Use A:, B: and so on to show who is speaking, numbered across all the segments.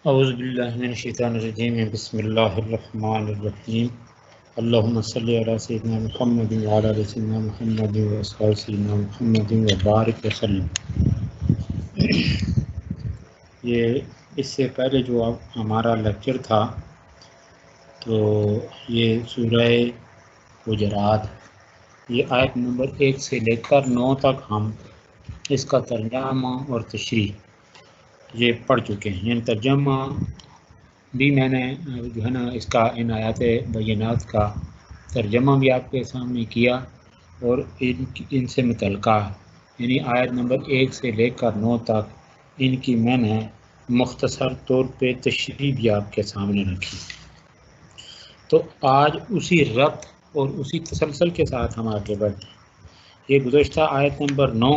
A: اعوذ باللہ من الشیطان الرجیم بسم اللہ الرحمن الرحیم اللہم صلی علی سیدنا محمد وعلی آل سیدنا محمد واصحاب سیدنا محمد وبارک وسلم۔ یہ اس سے پہلے جو ہمارا لیکچر تھا تو یہ سورہ حجرات، یہ آیت نمبر 1 سے لے کر 9 تک ہم اس کا ترجمہ اور تشریح یہ پڑھ چکے ہیں۔ یعنی ترجمہ بھی میں نے جو ہے نا اس کا ان آیات بینات کا ترجمہ بھی آپ کے سامنے کیا، اور ان سے متعلقہ یعنی آیت نمبر 1 سے لے کر 9 تک ان کی میں نے مختصر طور پہ تشریح بھی آپ کے سامنے رکھی۔ تو آج اسی ربط اور اسی تسلسل کے ساتھ ہم آگے بڑھتے ہیں۔ یہ گزشتہ آیت نمبر 9،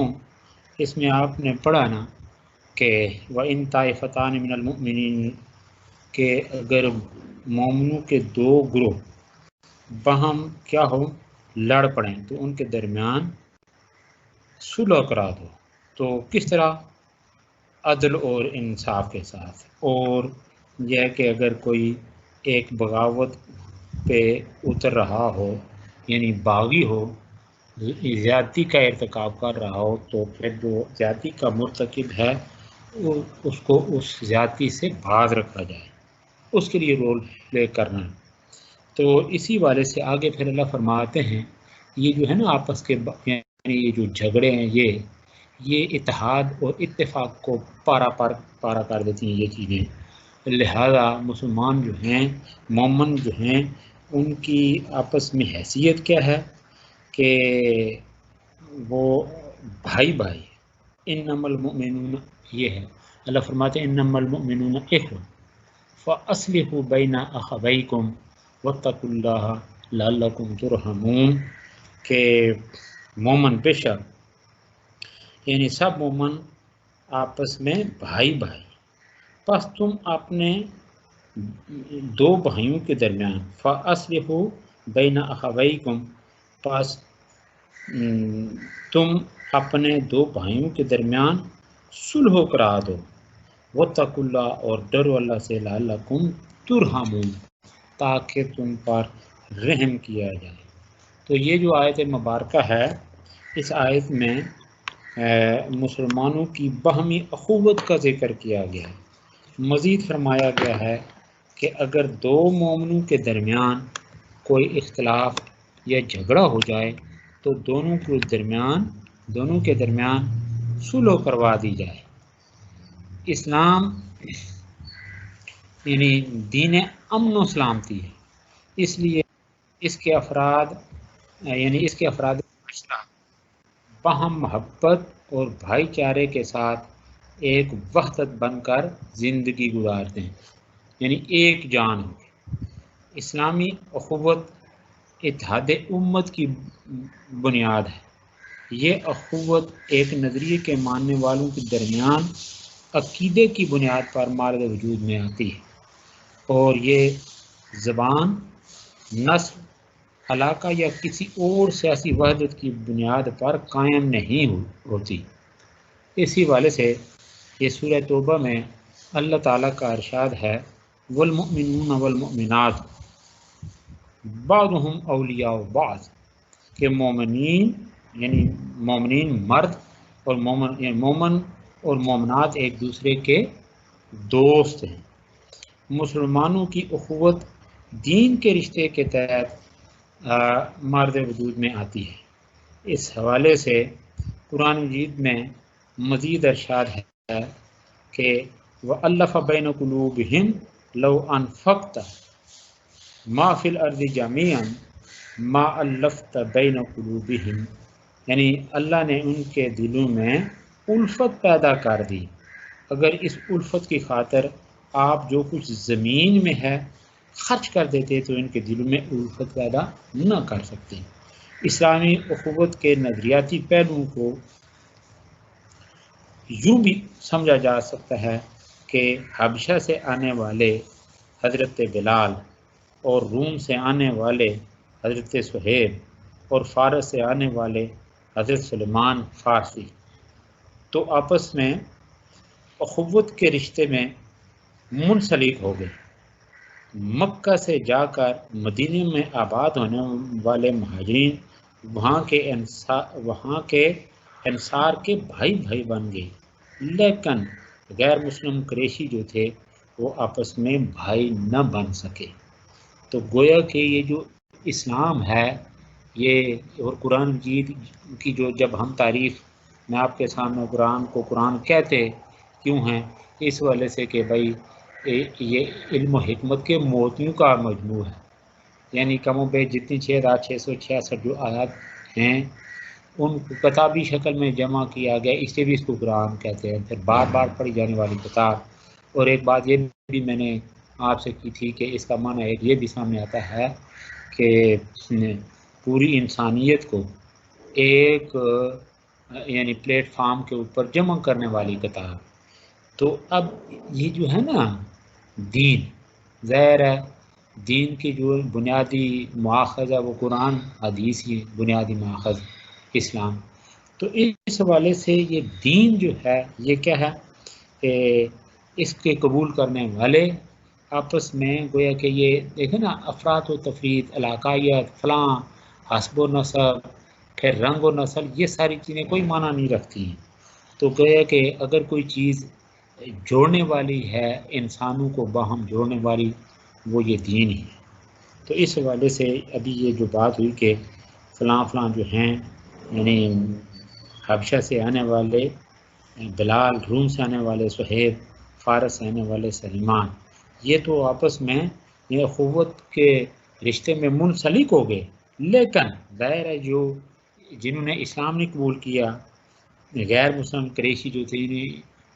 A: اس میں آپ نے پڑھا نا کہ وَإِن طَائِفَتَانِ مِنَ الْمُؤْمِنِينَ، کہ اگر مومنوں کے 2 گروہ باہم کیا ہو لڑ پڑیں تو ان کے درمیان صلح کرا دو۔ تو کس طرح؟ عدل اور انصاف کے ساتھ۔ اور یہ ہے کہ اگر کوئی ایک بغاوت پہ اتر رہا ہو، یعنی باغی ہو، زیادتی کا ارتکاب کر رہا ہو، تو پھر جو زیادتی کا مرتکب ہے اس کو اس زیادتی سے باز رکھا جائے، اس کے لیے رول پلے کرنا ہے۔ تو اسی والے سے آگے پھر اللہ فرماتے ہیں یہ جو ہے نا آپس کے یعنی یہ جو جھگڑے ہیں یہ اتحاد اور اتفاق کو پارا کر دیتی ہیں یہ چیزیں۔ لہذا مسلمان جو ہیں، مومن جو ہیں، ان کی آپس میں حیثیت کیا ہے کہ وہ بھائی بھائی، انما المؤمنون، یہ ہے اللہ فرماتے ہیں انما المؤمنون اخوہ فاصلحوا بین اخویکم واتقوا اللہ لعلکم ترحمون، کہ مومن بے شک یعنی سب مومن آپس میں بھائی بھائی، پس تم اپنے 2 بھائیوں کے درمیان فاصلحوا بین اخویکم، پس تم اپنے 2 بھائیوں کے درمیان صلح کرا دو، واتقوا اللہ، اور ڈرو اللہ سے، لعلکم ترحمون، تاکہ تم پر رحم کیا جائے۔ تو یہ جو آیت مبارکہ ہے، اس آیت میں مسلمانوں کی باہمی اخوت کا ذکر کیا گیا ہے۔ مزید فرمایا گیا ہے کہ اگر 2 مومنوں کے درمیان کوئی اختلاف یا جھگڑا ہو جائے تو دونوں کے درمیان صلح کروا دی جائے۔ اسلام یعنی دین امن و سلامتی ہے، اس لیے اس کے افراد باہم محبت اور بھائی چارے کے ساتھ ایک وحدت بن کر زندگی گزارتے ہیں، یعنی ایک جان ہو۔ اسلامی اخوت اتحاد امت کی بنیاد ہے۔ یہ اخوت ایک نظریے کے ماننے والوں کے درمیان عقیدے کی بنیاد پر مارد وجود میں آتی ہے، اور یہ زبان، نسل، علاقہ یا کسی اور سیاسی وحدت کی بنیاد پر قائم نہیں ہوتی۔ اسی والے سے یہ سورہ توبہ میں اللہ تعالیٰ کا ارشاد ہے والمؤمنون والمؤمنات بعضهم اولیاء بعض، کہ مومنین یعنی مومنین مرد اور مومن اور مومنات ایک دوسرے کے دوست ہیں۔ مسلمانوں کی اخوت دین کے رشتے کے تحت مارد وجود میں آتی ہے۔ اس حوالے سے قرآن مجید میں مزید ارشاد ہے کہ وَأَلَّفَ بَيْنَ قُلُوبِهِمْ لَوْ أَنفَقْتَ مَا فِي الْأَرْضِ جَمِيعًا مَا أَلَّفْتَ بَيْنَ قُلُوبِهِمْ، یعنی اللہ نے ان کے دلوں میں الفت پیدا کر دی، اگر اس الفت کی خاطر آپ جو کچھ زمین میں ہے خرچ کر دیتے تو ان کے دلوں میں الفت پیدا نہ کر سکتے۔ اسلامی اخوت کے نظریاتی پہلوؤں کو یوں بھی سمجھا جا سکتا ہے کہ حبشہ سے آنے والے حضرت بلال اور روم سے آنے والے حضرت صہیب اور فارس سے آنے والے حضرت سلمان فارسی، تو آپس میں اخوت کے رشتے میں منسلک ہو گئے۔ مکہ سے جا کر مدینے میں آباد ہونے والے مہاجرین وہاں کے انصار کے بھائی بھائی بن گئے، لیکن غیر مسلم قریشی جو تھے وہ آپس میں بھائی نہ بن سکے۔ تو گویا کہ یہ جو اسلام ہے یہ اور قرآن مجید کی جو جب ہم تعریف میں آپ کے سامنے قرآن کو قرآن کہتے کیوں ہیں، اس وجہ سے کہ بھائی یہ علم و حکمت کے موتیوں کا مجموع ہے، یعنی کم و بیش جتنی 6666 جو آیات ہیں ان کو کتابی شکل میں جمع کیا گیا، اس لیے بھی اس کو قرآن کہتے ہیں، پھر بار بار پڑھی جانے والی کتاب۔ اور ایک بات یہ بھی میں نے آپ سے کی تھی کہ اس کا معنی ایک یہ بھی سامنے آتا ہے کہ پوری انسانیت کو ایک یعنی پلیٹ فارم کے اوپر جمع کرنے والی کتاب۔ تو اب یہ جو ہے نا دین، ظاہر ہے دین کی جو بنیادی ماخذ ہے وہ قرآن حدیث ہی بنیادی ماخذ اسلام۔ تو اس حوالے سے یہ دین جو ہے یہ کیا ہے کہ اس کے قبول کرنے والے آپس میں گویا کہ یہ دیکھیں نا افراد و تفرید، علاقائیت، فلاں، حسب و نسب، پھر رنگ و نسل، یہ ساری چیزیں کوئی معنی نہیں رکھتی ہیں۔ تو گویا کہ اگر کوئی چیز جوڑنے والی ہے انسانوں کو باہم جوڑنے والی وہ یہ دین ہی ہے۔ تو اس حوالے سے ابھی یہ جو بات ہوئی کہ فلاں فلاں جو ہیں یعنی حبشہ سے آنے والے بلال، روم سے آنے والے صہیب، فارس سے آنے والے سلمان، یہ تو آپس میں یہ اخوت کے رشتے میں منسلک ہو گئے، لیکن ظاہر ہے جو جنہوں نے اسلام نے قبول کیا، غیر مسلم قریشی جو تھے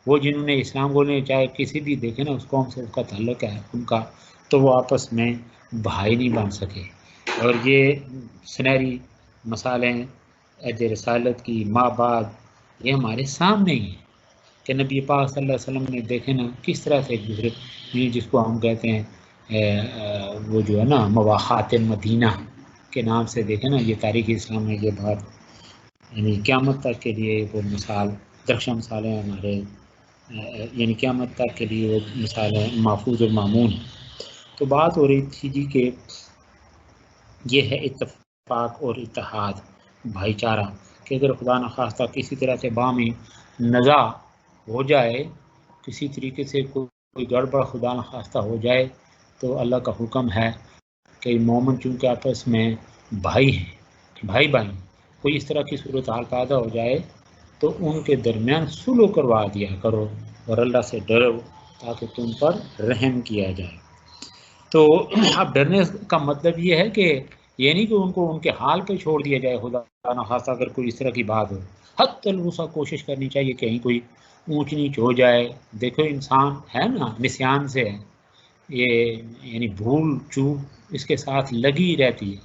A: وہ جنہوں نے اسلام کو نہیں، چاہے کسی بھی دیکھیں نا اس قوم سے اس کا تعلق ہے ان کا، تو وہ آپس میں بھائی نہیں بن سکے۔ اور یہ سنہری مسائلیں عہد رسالت کی ماں بعد یہ ہمارے سامنے ہی ہیں کہ نبی پاک صلی اللہ علیہ وسلم نے دیکھے نا کس طرح سے ایک دوسرے جس کو ہم کہتے ہیں وہ جو ہے نا مواخات مدینہ کے نام سے دیکھیں نا، یہ تاریخ اسلام میں یہ بات یعنی قیامت تک کے لیے وہ مثال درخشاں مثالیں ہمارے یعنی قیامت تک کے لیے وہ مثالیں محفوظ اور معمون ہیں۔ تو بات ہو رہی تھی جی کہ یہ ہے اتفاق اور اتحاد، بھائی چارہ، کہ اگر خدا نخواستہ کسی طرح سے باہمی نزاع ہو جائے، کسی طریقے سے کوئی گڑبڑ خدا نخواستہ ہو جائے، تو اللہ کا حکم ہے کہ مومن چونکہ آپس میں بھائی ہیں، بھائی بھائی، کوئی اس طرح کی صورتحال پیدا ہو جائے تو ان کے درمیان صلح کروا دیا کرو اور اللہ سے ڈرو تاکہ تم پر رحم کیا جائے۔ تو اب ڈرنے کا مطلب یہ ہے کہ یہ نہیں کہ ان کو ان کے حال پہ چھوڑ دیا جائے، خدا نخواستہ اگر کوئی اس طرح کی بات ہو، حتی الوسع کوشش کرنی چاہیے کہیں کوئی اونچ نیچ ہو جائے۔ دیکھو انسان ہے نا نسیان سے ہے، یہ یعنی بھول چوک اس کے ساتھ لگی رہتی ہے،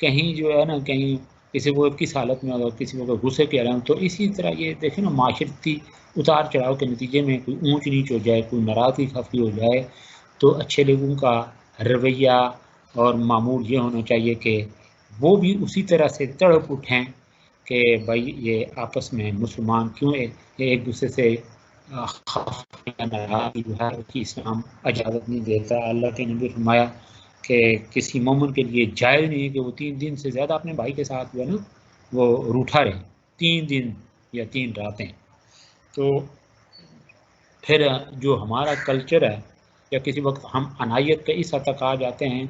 A: کہیں جو ہے نا کہیں کسی کو کس حالت میں ہوگا، کسی کو غصے کی حالت، تو اسی طرح یہ دیکھیں نا معاشرتی اتار چڑھاؤ کے نتیجے میں کوئی اونچ نیچ ہو جائے، کوئی ناراضگی خفی ہو جائے، تو اچھے لوگوں کا رویہ اور معمول یہ ہونا چاہیے کہ وہ بھی اسی طرح سے تڑپ اٹھیں کہ بھائی یہ آپس میں مسلمان کیوں ایک دوسرے سے ناراضگی جو ہے کہ اسلام اجازت نہیں دیتا۔ اللہ کے نبی فرمایا کہ کسی مومن کے لیے جائز نہیں ہے کہ وہ 3 دن سے زیادہ اپنے بھائی کے ساتھ جو ہے نا وہ روٹھا رہے، 3 دن یا 3 راتیں۔ تو پھر جو ہمارا کلچر ہے یا کسی وقت ہم عنایت کے اس حد تک آ جاتے ہیں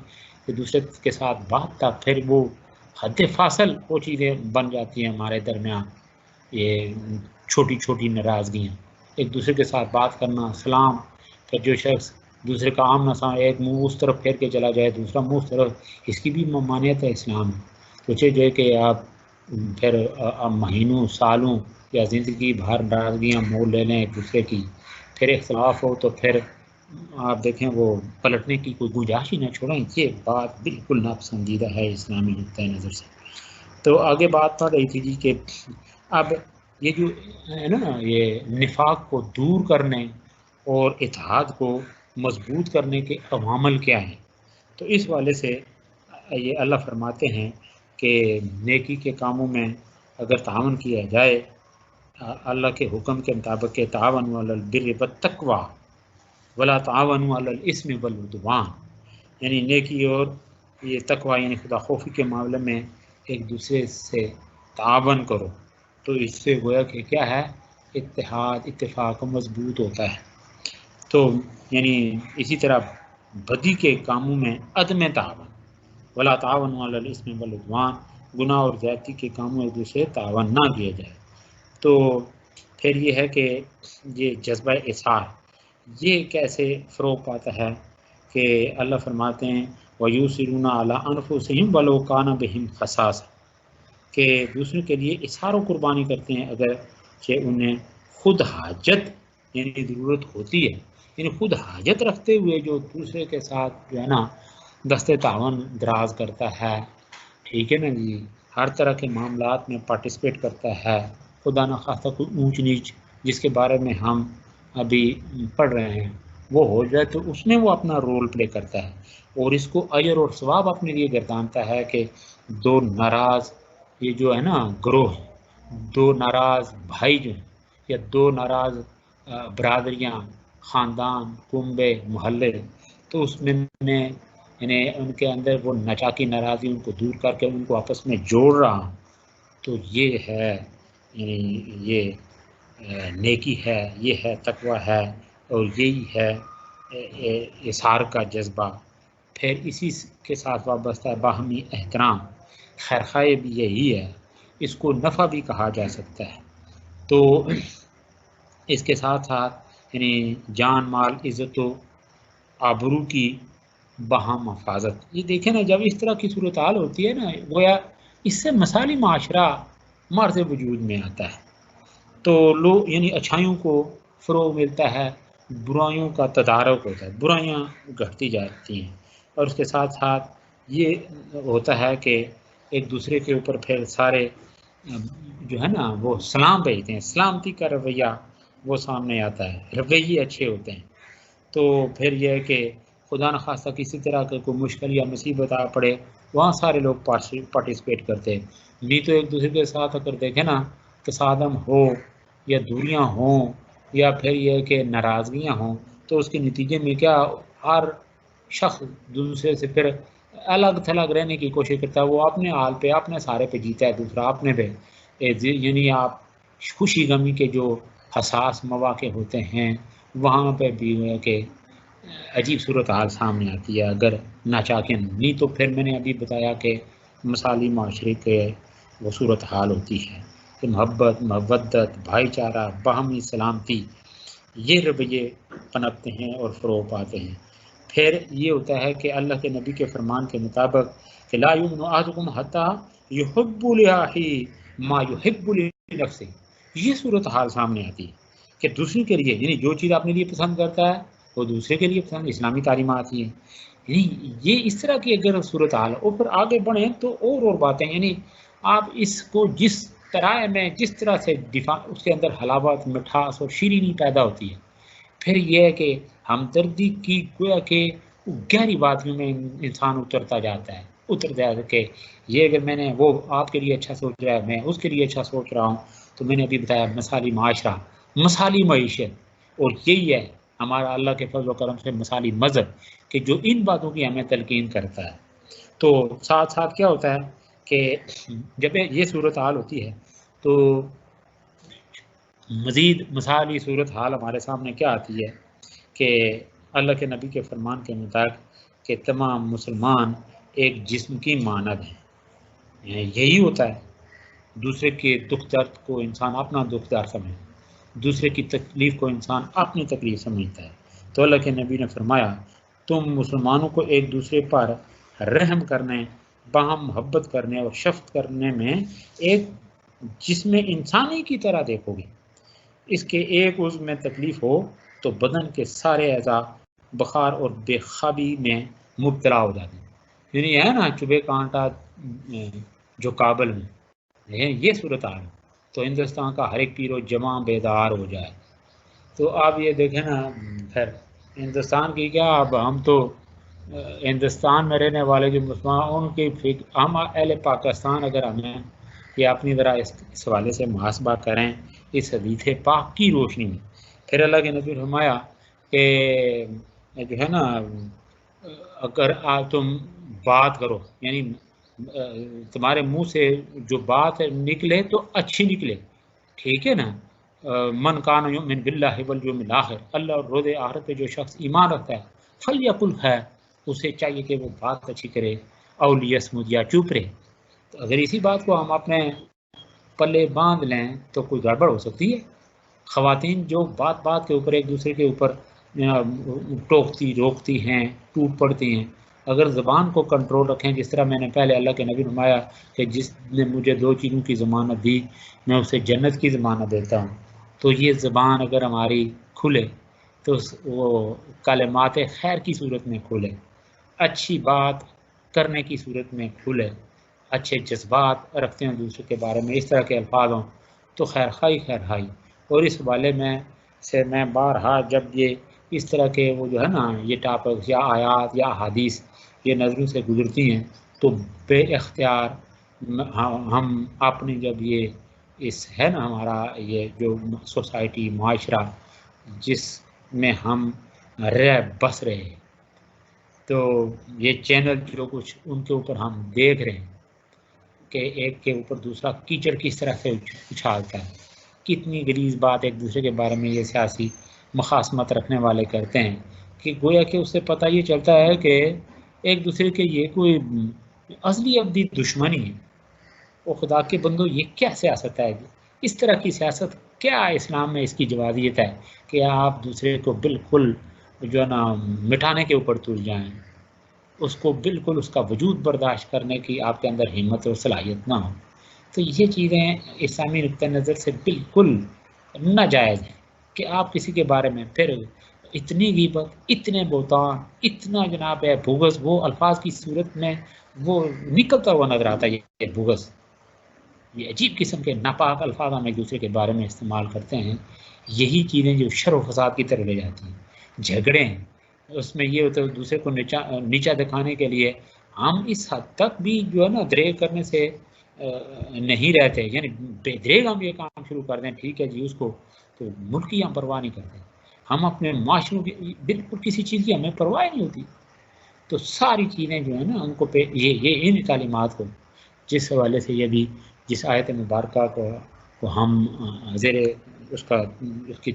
A: کہ دوسرے کے ساتھ بات تک پھر وہ حد فاصل وہ چیزیں بن جاتی ہیں ہمارے درمیان، یہ چھوٹی چھوٹی ناراضگیاں، ایک دوسرے کے ساتھ بات کرنا، سلام، پھر جو شخص دوسرے کا آمنا سامنا ایک منہ اس طرف پھیر کے چلا جائے دوسرا منہ اس طرف، اس کی بھی ممانعت ہے اسلام میں۔ سوچے جو ہے کہ آپ پھر مہینوں سالوں یا زندگی بھر ناراضگیاں مول لے لیں ایک دوسرے کی، پھر اختلاف ہو تو پھر آپ دیکھیں وہ پلٹنے کی کوئی گنجائش ہی نہ چھوڑیں، یہ بات بالکل ناپسندیدہ ہے اسلامی نقطۂ نظر سے۔ تو آگے بات پڑ رہی تھی جی کہ اب یہ جو ہے نا یہ نفاق کو دور کرنے اور اتحاد کو مضبوط کرنے کے عوامل کیا ہیں، تو اس والے سے یہ اللہ فرماتے ہیں کہ نیکی کے کاموں میں اگر تعاون کیا جائے اللہ کے حکم کے مطابق کہ تعاون علی البر والتقوی، ولا تعاونوا علی الاثم والعدوان، یعنی نیکی اور یہ تقوی یعنی خدا خوفی کے معاملے میں ایک دوسرے سے تعاون کرو، تو اس سے گویا کہ کیا ہے، اتحاد اتفاق مضبوط ہوتا ہے۔ تو یعنی اسی طرح بدی کے کاموں میں عدم تعاون، ولا تعاونوا علی الاثم والعدوان، گناہ اور زیادتی کے کاموں ایک دوسرے سے تعاون نہ کیا جائے۔ تو پھر یہ ہے کہ یہ جذبہ اثار یہ کیسے فروغ پاتا ہے کہ اللہ فرماتے ہیں وَيُؤْثِرُونَ عَلَىٰ أَنفُسِهِمْ وَلَوْ كَانَ بِهِمْ خَصَاصَةٌ، کہ دوسروں کے لیے اثار و قربانی کرتے ہیں اگر کہ انہیں خود حاجت یعنی ضرورت ہوتی ہے، یعنی خود حاجت رکھتے ہوئے جو دوسرے کے ساتھ جو ہے نا دست تعاون دراز کرتا ہے، ٹھیک ہے نا جی، ہر طرح کے معاملات میں پارٹیسپیٹ کرتا ہے، خدا نخواستہ کوئی اونچ نیچ جس کے بارے میں ہم ابھی پڑھ رہے ہیں وہ ہو جائے تو اس میں وہ اپنا رول پلے کرتا ہے، اور اس کو اجر اور ثواب اپنے لیے گردانتا ہے کہ دو ناراض یہ جو ہے نا گروہ، دو ناراض بھائی جو ہیں یا دو ناراض برادریاں، خاندان، کنبے، محلے، تو اس میں یعنی ان کے اندر وہ نچاکی ناراضی ان کو دور کر کے ان کو آپس میں جوڑ رہا ہوں، تو یہ ہے یعنی یہ نیکی ہے، یہ ہے تقوی ہے، اور یہی ہے اثار کا جذبہ۔ پھر اسی کے ساتھ وابستہ ہے باہمی احترام، خیرخواہی بھی یہی ہے، اس کو نفع بھی کہا جا سکتا ہے۔ تو اس کے ساتھ ساتھ یعنی جان مال عزت و آبرو کی باہم حفاظت، یہ دیکھیں نا جب اس طرح کی صورتحال ہوتی ہے نا گویا اس سے مثالی معاشرہ مرز وجود میں آتا ہے، تو لوگ یعنی اچھائیوں کو فروغ ملتا ہے، برائیوں کا تدارک ہوتا ہے، برائیاں گھٹتی جاتی ہیں، اور اس کے ساتھ ساتھ یہ ہوتا ہے کہ ایک دوسرے کے اوپر پھر سارے جو ہے نا وہ سلام بھیجتے ہیں، سلامتی کا رویہ وہ سامنے آتا ہے، رویے اچھے ہوتے ہیں۔ تو پھر یہ ہے کہ خدا نخواستہ کسی طرح کا کوئی مشکل یا مصیبت آ پڑے وہاں سارے لوگ پارٹیسپیٹ کرتے ہیں، نہیں تو ایک دوسرے کے ساتھ اگر دیکھیں نا تصادم ہو یا دوریاں ہوں یا پھر یہ کہ ناراضگیاں ہوں تو اس کے نتیجے میں کیا ہر شخص دوسرے سے پھر الگ تھلگ رہنے کی کوشش کرتا ہے، وہ اپنے حال پہ اپنے سارے پہ جیتا ہے، دوسرا اپنے پہ، یعنی آپ خوشی غمی کے جو حساس مواقع ہوتے ہیں وہاں پہ بھی ہے کہ عجیب صورتحال سامنے آتی ہے اگر ناچاکن، نہیں تو پھر میں نے ابھی بتایا کہ مثالی معاشرے کے وہ صورتحال ہوتی ہے کہ محبت، مودت، بھائی چارہ، باہمی سلامتی، یہ رویے پنپتے ہیں اور فروغ پاتے ہیں۔ پھر یہ ہوتا ہے کہ اللہ کے نبی کے فرمان کے مطابق کہ لا یؤمن احدکم حتی یحب لأخیہ ما یحب لنفسہ، یہ صورتحال سامنے آتی ہے کہ دوسرے کے لیے یعنی جو چیز اپنے لیے پسند کرتا ہے وہ دوسرے کے لیے پسند، اسلامی تعلیمات ہیں یعنی یہ اس طرح کی اگر صورتحال اور پھر آگے بڑھیں تو اور باتیں، یعنی آپ اس کو جس طرح میں جس طرح سے دفاع اس کے اندر حلاوت، مٹھاس اور شیرینی پیدا ہوتی ہے، پھر یہ ہے کہ ہمدردی کی گویا کہ گہری باتوں میں انسان اترتا جاتا ہے کہ یہ اگر میں نے وہ آپ کے لیے اچھا سوچ رہا ہے میں اس کے لیے اچھا سوچ رہا ہوں، تو میں نے ابھی بتایا مثالی معاشرہ، مثالی معیشت، اور یہی ہے ہمارا اللہ کے فضل و کرم سے مثالی مذہب کہ جو ان باتوں کی ہمیں تلقین کرتا ہے۔ تو ساتھ ساتھ کیا ہوتا ہے کہ جب یہ صورتحال ہوتی ہے تو مزید مثالی صورتحال ہمارے سامنے کیا آتی ہے کہ اللہ کے نبی کے فرمان کے مطابق کہ تمام مسلمان ایک جسم کی مانند ہیں، یہی ہوتا ہے، دوسرے کے دکھ درد کو انسان اپنا دکھ درد سمجھے، دوسرے کی تکلیف کو انسان اپنی تکلیف سمجھتا ہے۔ تو اللہ کے نبی نے فرمایا تم مسلمانوں کو ایک دوسرے پر رحم کرنے، باہم محبت کرنے اور شفقت کرنے میں ایک جسم انسانی کی طرح دیکھو گے، اس کے ایک عضو میں تکلیف ہو تو بدن کے سارے اعضاء بخار اور بے خوابی میں مبتلا ہو جاتے ہیں، یعنی ہے نا چبھے کانٹا جو کابل میں یہ صورتحال ہے تو ہندوستان کا ہر ایک پیر و جماں بیدار ہو جائے۔ تو آپ یہ دیکھیں نا پھر ہندوستان کی کیا، اب ہم تو ہندوستان میں رہنے والے جو مسلمان ان کی ہم اہل پاکستان اگر ہمیں یہ اپنی ذرا اس حوالے سے محاسبہ کریں اس حدیث پاک کی روشنی میں، پھر اللہ کے نبی فرمایا کہ جو ہے نا اگر تم بات کرو یعنی تمہارے منہ سے جو بات نکلے تو اچھی نکلے، ٹھیک ہے نا. من کان یؤمن باللہ والیوم الآخر، اللہ اور روز آخرت پہ جو شخص ایمان رکھتا ہے، فلیقل خیر، اسے چاہیے کہ وہ بات اچھی کرے، او لیصمت، یا چپ رہے. تو اگر اسی بات کو ہم اپنے پلے باندھ لیں تو کوئی گڑبڑ ہو سکتی ہے. خواتین جو بات بات کے اوپر ایک دوسرے کے اوپر ٹوکتی روکتی ہیں، ٹوٹ پڑتی ہیں، اگر زبان کو کنٹرول رکھیں، جس طرح میں نے پہلے اللہ کے نبی نمایا کہ جس نے مجھے 2 چیزوں کی ضمانت دی میں اسے جنت کی ضمانت دیتا ہوں، تو یہ زبان اگر ہماری کھلے تو وہ کلمات خیر کی صورت میں کھلے، اچھی بات کرنے کی صورت میں کھلے، اچھے جذبات رکھتے ہیں دوسرے کے بارے میں، اس طرح کے الفاظ ہوں تو خیر خواہی خیر خواہی. اور اس حوالے میں بارہا جب یہ اس طرح کے وہ جو ہے نا یہ ٹاپکس یا آیات یا احادیث یہ نظروں سے گزرتی ہیں تو بے اختیار ہم اپنی جب یہ اس ہے نا ہمارا یہ جو سوسائٹی معاشرہ جس میں ہم رہ بس رہے ہیں، تو یہ چینل جو کچھ ان کے اوپر ہم دیکھ رہے ہیں کہ ایک کے اوپر دوسرا کیچڑ کس طرح سے اچھالتا ہے، کتنی غلیظ بات ایک دوسرے کے بارے میں یہ سیاسی مخاصمت رکھنے والے کرتے ہیں کہ گویا کہ اس سے پتہ یہ چلتا ہے کہ ایک دوسرے کے یہ کوئی اصلی ابدی دشمنی ہے. وہ خدا کے بندو یہ کیا سیاست ہے؟ اس طرح کی سیاست کیا اسلام میں اس کی جوازیت ہے کہ آپ دوسرے کو بالکل جو ہے نا مٹانے کے اوپر تل جائیں، اس کو بالکل اس کا وجود برداشت کرنے کی آپ کے اندر ہمت اور صلاحیت نہ ہو. تو یہ چیزیں اسلامی نقطۂ نظر سے بالکل ناجائز ہیں کہ آپ کسی کے بارے میں پھر اتنی غیبت، اتنے بہتان، اتنا جناب ہے بغض، وہ الفاظ کی صورت میں وہ نکلتا ہوا نظر آتا ہے. یہ بغض، یہ عجیب قسم کے ناپاک الفاظ ہم ایک دوسرے کے بارے میں استعمال کرتے ہیں. یہی چیزیں جو شر و فساد کی طرف لے جاتی ہیں. جھگڑے ہیں اس میں یہ ہوتا ہے دوسرے کو نیچا دکھانے کے لیے ہم اس حد تک بھی جو ہے نا دریغ کرنے سے نہیں رہتے، یعنی بے دریغ ہم یہ کام شروع کر دیں ٹھیک ہے جی اس کو، تو ملک کی ہم پرواہ نہیں کرتے. ہم اپنے معاشروں کی بالکل کسی چیز کی ہمیں پرواہ نہیں ہوتی. تو ساری چیزیں جو ہیں نا ان کو یہ ان تعلیمات کو جس حوالے سے یہ بھی جس آیت مبارکہ کو ہم زیر اس کی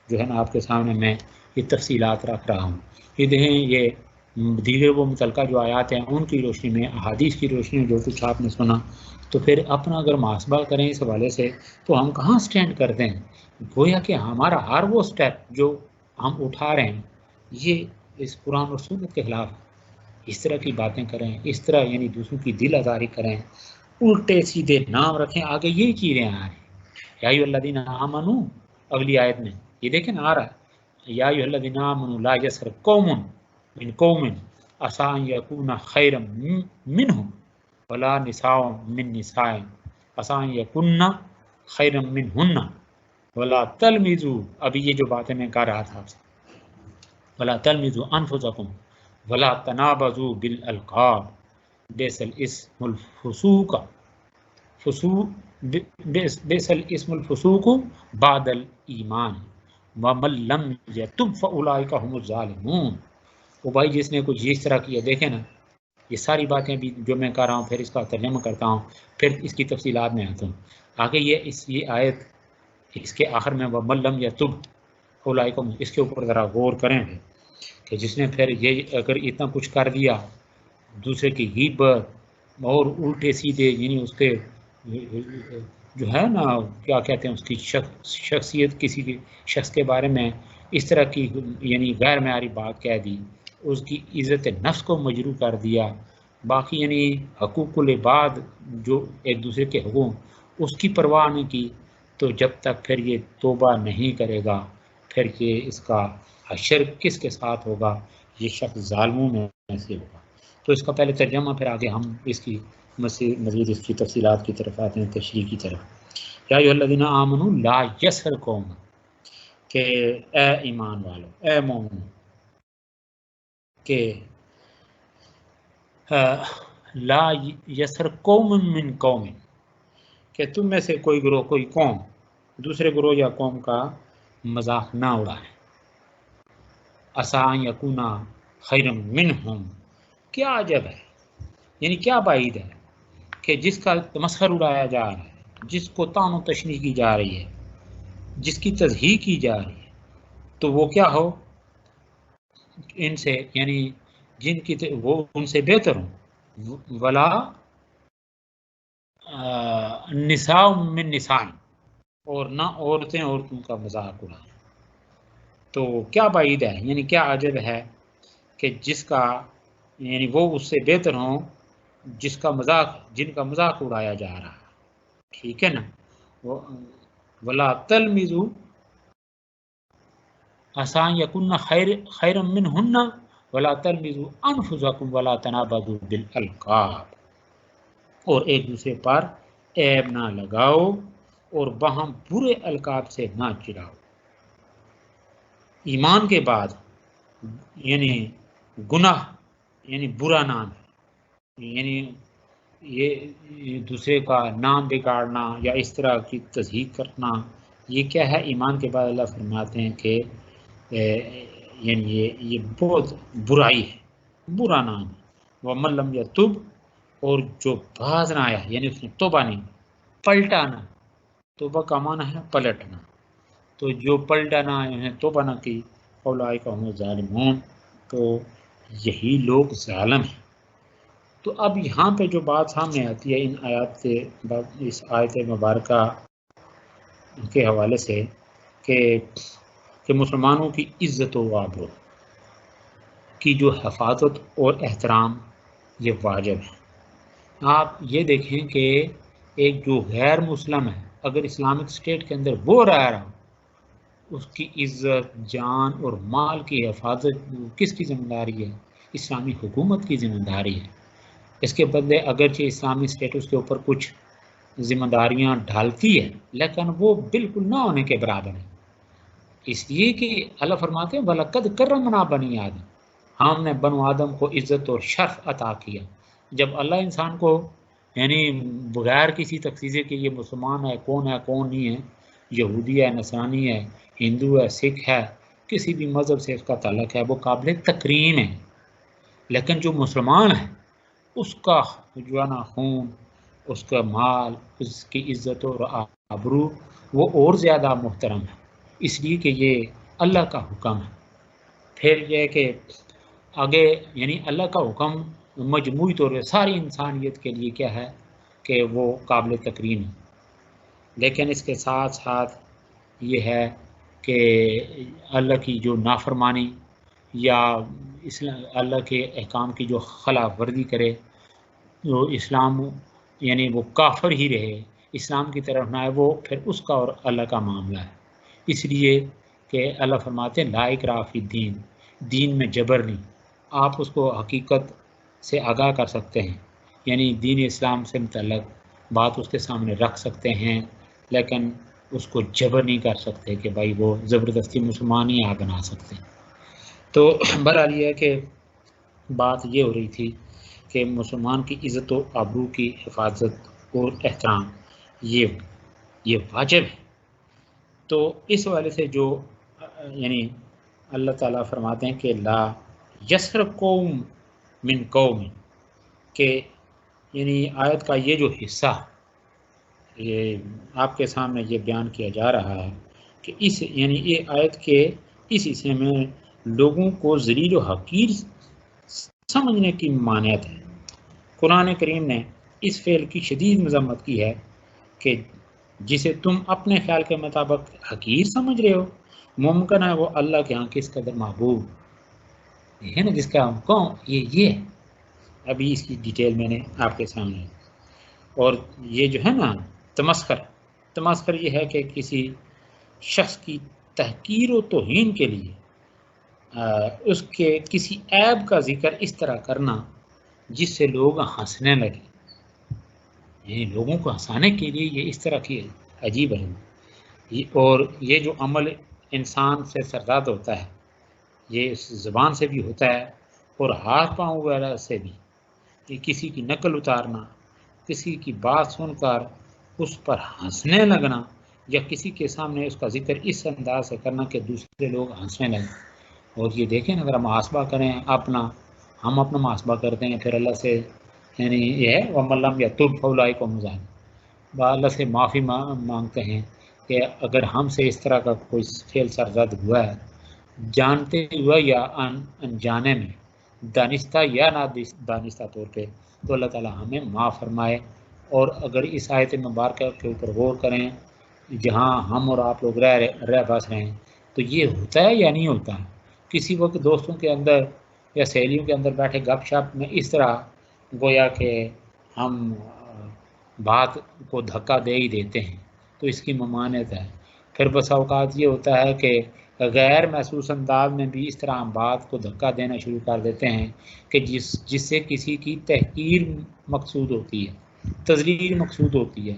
A: جو ہے نا آپ کے سامنے میں یہ تفصیلات رکھ رہا ہوں. یہ دیکھیں یہ دیگر وہ متعلقہ جو آیات ہیں ان کی روشنی میں، احادیث کی روشنی میں جو کچھ آپ نے سنا تو پھر اپنا اگر محاسبہ کریں اس حوالے سے تو ہم کہاں سٹینڈ کرتے ہیں. گویا کہ ہمارا ہر وہ سٹیپ جو ہم اٹھا رہے ہیں یہ اس قرآن اور سنت کے خلاف، اس طرح کی باتیں کریں، اس طرح یعنی دوسروں کی دل آزاری کریں، الٹے سیدھے نام رکھیں، آگے یہی چیزیں آ رہی ہیں. یا ایھا الذین آمنوا اگلی آیت میں یہ دیکھیں نا آ رہا ہے، یا ایھا الذین آمنوا لا یسخر قوم من قوم عسى ان یکون خیرا منهم ولا نساء من نساء عسى ان یکن خیرا منهن ولا تلمزوا، ابھی یہ جو باتیں میں کہہ رہا تھا آپ سے، ولا تلمزوا انفسکم ولا تنابزوا بالالقاب بئس الاسم الفسوق بئس الاسم الفسوق بعد الایمان ومن لم یتب فاولئک هم الظالمون. وہ بھائی جس نے کچھ اس طرح کیا، دیکھیں نا یہ ساری باتیں بھی جو میں کہہ رہا ہوں پھر اس کا ترجمہ کرتا ہوں پھر اس کی تفصیلات میں آتا ہوں. آگے یہ آیت اس کے آخر میں ومن لم یتب فاولئک، اس کے اوپر ذرا غور کریں کہ جس نے پھر یہ اگر اتنا کچھ کر دیا، دوسرے کی غیبت اور الٹے سیدھے یعنی اس کے جو ہے نا کیا کہتے ہیں اس کی شخصیت، کسی کے شخص کے بارے میں اس طرح کی یعنی غیر معیاری بات کہہ دی، اس کی عزت نفس کو مجروح کر دیا، باقی یعنی حقوق العباد جو ایک دوسرے کے حقوق اس کی پرواہ نہیں کی، تو جب تک پھر یہ توبہ نہیں کرے گا پھر یہ اس کا حشر کس کے ساتھ ہوگا؟ یہ شخص ظالموں میں سے ہوگا. تو اس کا پہلے ترجمہ پھر آگے ہم اس کی مزید اس کی تفصیلات کی طرف آتے ہیں، تشریح کی طرف. یا ایھا الذین آمنوا لا یسخر قوم، کہ اے ایمان والو، اے مومنو، کہ لا یسخر قوم من قوم، کہ تم میں سے کوئی گروہ کوئی قوم دوسرے گروہ یا قوم کا مذاق نہ اڑائے. عسیٰ یکونا خیرم منہم، کیا عجب ہے، یعنی کیا بعید ہے کہ جس کا تمسخر اڑایا جا رہا ہے، جس کو طعن و تشنیع کی جا رہی ہے، جس کی تضحیق کی جا رہی ہے، تو وہ کیا ہو ان سے، یعنی جن کی وہ ان سے بہتر ہوں، ولا نساء من نساء، اور نہ عورتیں عورتوں کا مذاق اڑائیں۔ تو کیا بعید ہے، یعنی کیا عجب ہے کہ جس کا یعنی وہ اس سے بہتر ہوں جس کا مذاق، جن کا مذاق اڑایا جا رہا ہے، ٹھیک ہے نا۔ ولا تلمزوا عسیٰ یکن خیرا منہن ولا تلمزوا انفسکم ولا تنابزوا بالالقاب، اور ایک دوسرے پر عیب نہ لگاؤ اور باہم برے القاب سے نہ چڑھاؤ۔ ایمان کے بعد یعنی گناہ یعنی برا نام ہے، یعنی یہ دوسرے کا نام بگاڑنا یا اس طرح کی تضحیق کرنا، یہ کیا ہے؟ ایمان کے بعد اللہ فرماتے ہیں کہ یعنی یہ بہت برائی ہے، برا نام ہے۔ وَمَن لَّمْ يَتُبْ، اور جو باز نہ آیا، یعنی اس نے توبہ نہیں، پلٹا نہ، توبہ کا معنی ہے پلٹنا، تو جو پلٹا نہ آئے ہیں، توبہ نہ کی، اولئک هم الظالمون، تو یہی لوگ ظالم ہیں۔ تو اب یہاں پہ جو بات سامنے آتی ہے ان آیات سے، اس آیت مبارکہ کے حوالے سے کہ مسلمانوں کی عزت و آبرو کی جو حفاظت اور احترام یہ واجب ہے۔ آپ یہ دیکھیں کہ ایک جو غیر مسلم ہے، اگر اسلامک اسٹیٹ کے اندر وہ رہ رہا، اس کی عزت، جان اور مال کی حفاظت کس کی ذمہ داری ہے؟ اسلامی حکومت کی ذمہ داری ہے۔ اس کے بدلے اگرچہ اسلامی اسٹیٹ اس کے اوپر کچھ ذمہ داریاں ڈالتی ہے، لیکن وہ بالکل نہ ہونے کے برابر ہے، اس لیے کہ اللہ فرماتے ہیں وَلَقَدْ كَرَّمْنَا بَنِي آدم، ہم نے بنو آدم کو عزت اور شرف عطا کیا۔ جب اللہ انسان کو یعنی بغیر کسی تخصیصے کے یہ مسلمان ہے کون نہیں ہے، یہودی ہے، نصرانی ہے، ہندو ہے، سکھ ہے، کسی بھی مذہب سے اس کا تعلق ہے، وہ قابل تکریم ہے۔ لیکن جو مسلمان ہے اس کا جو ہے نا خون، اس کا مال، اس کی عزت اور آبرو وہ اور زیادہ محترم ہے، اس لیے کہ یہ اللہ کا حکم ہے۔ پھر یہ کہ آگے یعنی اللہ کا حکم مجموعی طور پہ ساری انسانیت کے لیے کیا ہے کہ وہ قابل تکریم ہے، لیکن اس کے ساتھ ساتھ یہ ہے کہ اللہ کی جو نافرمانی یا اللہ کے احکام کی جو خلاف ورزی کرے، جو اسلام یعنی وہ کافر ہی رہے، اسلام کی طرف نہ آئے، وہ پھر اس کا اور اللہ کا معاملہ ہے۔ اس لیے کہ اللہ فرماتے ہیں لا اکراہ فی الدین، دین میں جبر نہیں، آپ اس کو حقیقت سے آگاہ کر سکتے ہیں، یعنی دین اسلام سے متعلق بات اس کے سامنے رکھ سکتے ہیں، لیکن اس کو جبر نہیں کر سکتے کہ بھائی وہ زبردستی مسلمان ہی آپ بنا سکتے ہیں۔ تو بہرحال یہ ہے کہ بات یہ ہو رہی تھی کہ مسلمان کی عزت و آبرو کی حفاظت اور احترام یہ واجب ہے۔ تو اس حوالے سے جو یعنی اللہ تعالیٰ فرماتے ہیں کہ لا یسخر قوم من قوم، کہ یعنی آیت کا یہ جو حصہ یہ آپ کے سامنے یہ بیان کیا جا رہا ہے کہ اس یعنی یہ آیت کے اس حصے میں لوگوں کو ذلیل و حقیر سمجھنے کی ممانعت ہے۔ قرآن کریم نے اس فعل کی شدید مذمت کی ہے کہ جسے تم اپنے خیال کے مطابق حقیر سمجھ رہے ہو، ممکن ہے وہ اللہ کے ہاں کس قدر محبوب ہے نا، جس کا ہم کہوں یہ ہے۔ ابھی اس کی ڈیٹیل میں نے آپ کے سامنے، اور یہ جو ہے نا تمسخر یہ ہے کہ کسی شخص کی تحقیر و توہین کے لیے اس کے کسی عیب کا ذکر اس طرح کرنا جس سے لوگ ہنسنے لگے، یعنی لوگوں کو ہنسانے کے لیے یہ اس طرح کی عجیب ہے۔ اور یہ جو عمل انسان سے سرزاد ہوتا ہے، یہ اس زبان سے بھی ہوتا ہے اور ہاتھ پاؤں وغیرہ سے بھی، کہ کسی کی نقل اتارنا، کسی کی بات سن کر اس پر ہنسنے لگنا، یا کسی کے سامنے اس کا ذکر اس انداز سے کرنا کہ دوسرے لوگ ہنسنے لگیں، اور یہ دیکھیں اگر ہم محاسبہ کریں اپنا، ہم اپنا محاسبہ کرتے ہیں پھر اللہ سے، یعنی یہ ہے وَمَلَّمْ يَتُبْ فَأُولَٰئِكَ هُمُ الظَّالِمُونَ، اللہ سے معافی مانگتے ہیں کہ اگر ہم سے اس طرح کا کوئی فعل سرزد ہوا ہے، جانتے ہوا یا انجانے میں، دانستہ یا نہ دانستہ طور پہ، تو اللہ تعالی ہمیں معاف فرمائے۔ اور اگر اس آیت مبارکہ کے اوپر غور کریں جہاں ہم اور آپ لوگ رہ بس رہے ہیں، تو یہ ہوتا ہے یا نہیں ہوتا؟ کسی وقت دوستوں کے اندر یا سہیلیوں کے اندر بیٹھے گپ شپ میں اس طرح گویا کہ ہم بات کو دھکا دے ہی دیتے ہیں، تو اس کی ممانعت ہے۔ پھر بس اوقات یہ ہوتا ہے کہ غیر محسوس انداز میں بھی اس طرح ہم بات کو دھکا دینا شروع کر دیتے ہیں کہ جس سے کسی کی تحقیر مقصود ہوتی ہے، تذلیل مقصود ہوتی ہے۔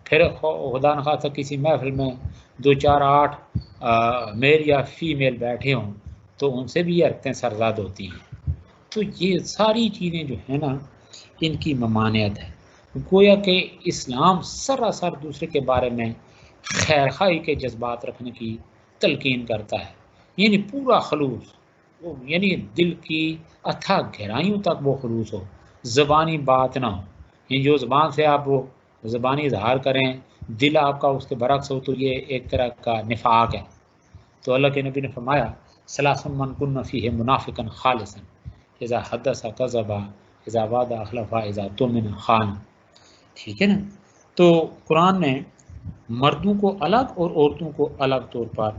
A: پھر خدا نخواستہ کسی محفل میں 2 4 8 میل یا فیمیل بیٹھے ہوں تو ان سے بھی یہ حرکتیں سرزاد ہوتی ہیں۔ تو یہ ساری چیزیں جو ہیں نا، ان کی ممانعت ہے۔ گویا کہ اسلام سراسر دوسرے کے بارے میں خیر خواہی کے جذبات رکھنے کی تلقین کرتا ہے، یعنی پورا خلوص، یعنی دل کی اتھا گہرائیوں تک وہ خلوص ہو، زبانی بات نہ ہو، یعنی جو زبان سے آپ وہ زبانی اظہار کریں دل آپ کا اس کے برعکس ہو، تو یہ ایک طرح کا نفاق ہے۔ تو اللہ کے نبی نے فرمایا ثلاث من کن فیہ منافقا خالصا اذا حدث کذب اذا وعد اخلف اذا اؤتمن خان، ٹھیک ہے نا؟ تو قرآن نے مردوں کو الگ اور عورتوں کو الگ طور پر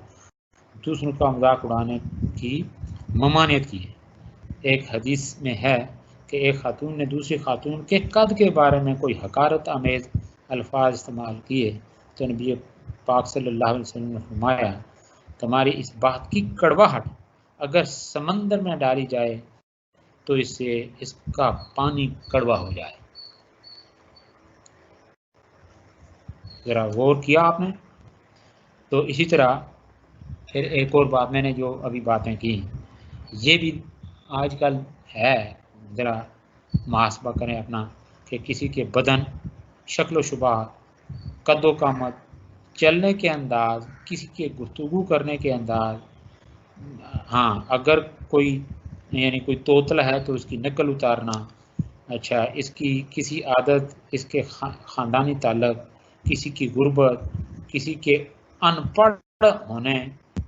A: دوسروں کا مذاق اڑانے کی ممانعت کی ہے۔ ایک حدیث میں ہے کہ ایک خاتون نے دوسری خاتون کے قد کے بارے میں کوئی حقارت آمیز الفاظ استعمال کیے تو نبی پاک صلی اللہ علیہ وسلم نے فرمایا تمہاری اس بات کی کڑواہٹ اگر سمندر میں ڈالی جائے تو اس سے اس کا پانی کڑوا ہو جائے۔ ذرا غور کیا آپ نے؟ تو اسی طرح پھر ایک اور بات میں نے جو ابھی باتیں کی، یہ بھی آج کل ہے، ذرا محاسبہ کریں اپنا کہ کسی کے بدن، شکل و شبہ، قد و قامت، چلنے کے انداز، کسی کے گفتگو کرنے کے انداز، ہاں اگر کوئی یعنی کوئی توتلا ہے تو اس کی نقل اتارنا، اچھا اس کی کسی عادت، اس کے خاندانی تعلق، کسی کی غربت، کسی کے ان پڑھ ہونے،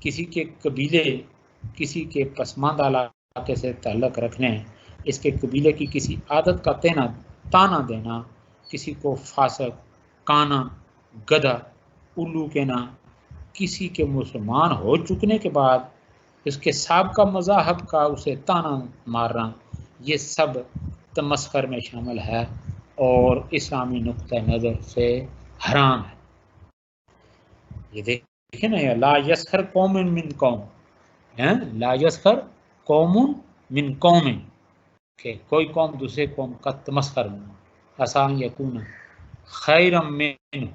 A: کسی کے قبیلے، کسی کے پسماندہ علاقے سے تعلق رکھنے، اس کے قبیلے کی کسی عادت کا تانا دینا، کسی کو فاسق، کانا، گدھا، الو کہنا، کسی کے مسلمان ہو چکنے کے بعد اس کے سابقہ مذاہب کا اسے تانا مارنا، یہ سب تمسخر میں شامل ہے اور اسلامی نقطہ نظر سے حرام ہے۔ یہ دیکھیں نا، لا یسخر قوم من قوم، لا یسخر قوم من قوم، کہ کوئی قوم دوسرے قوم کا تمسخر ہونا، آسان یکون خیرا منہ،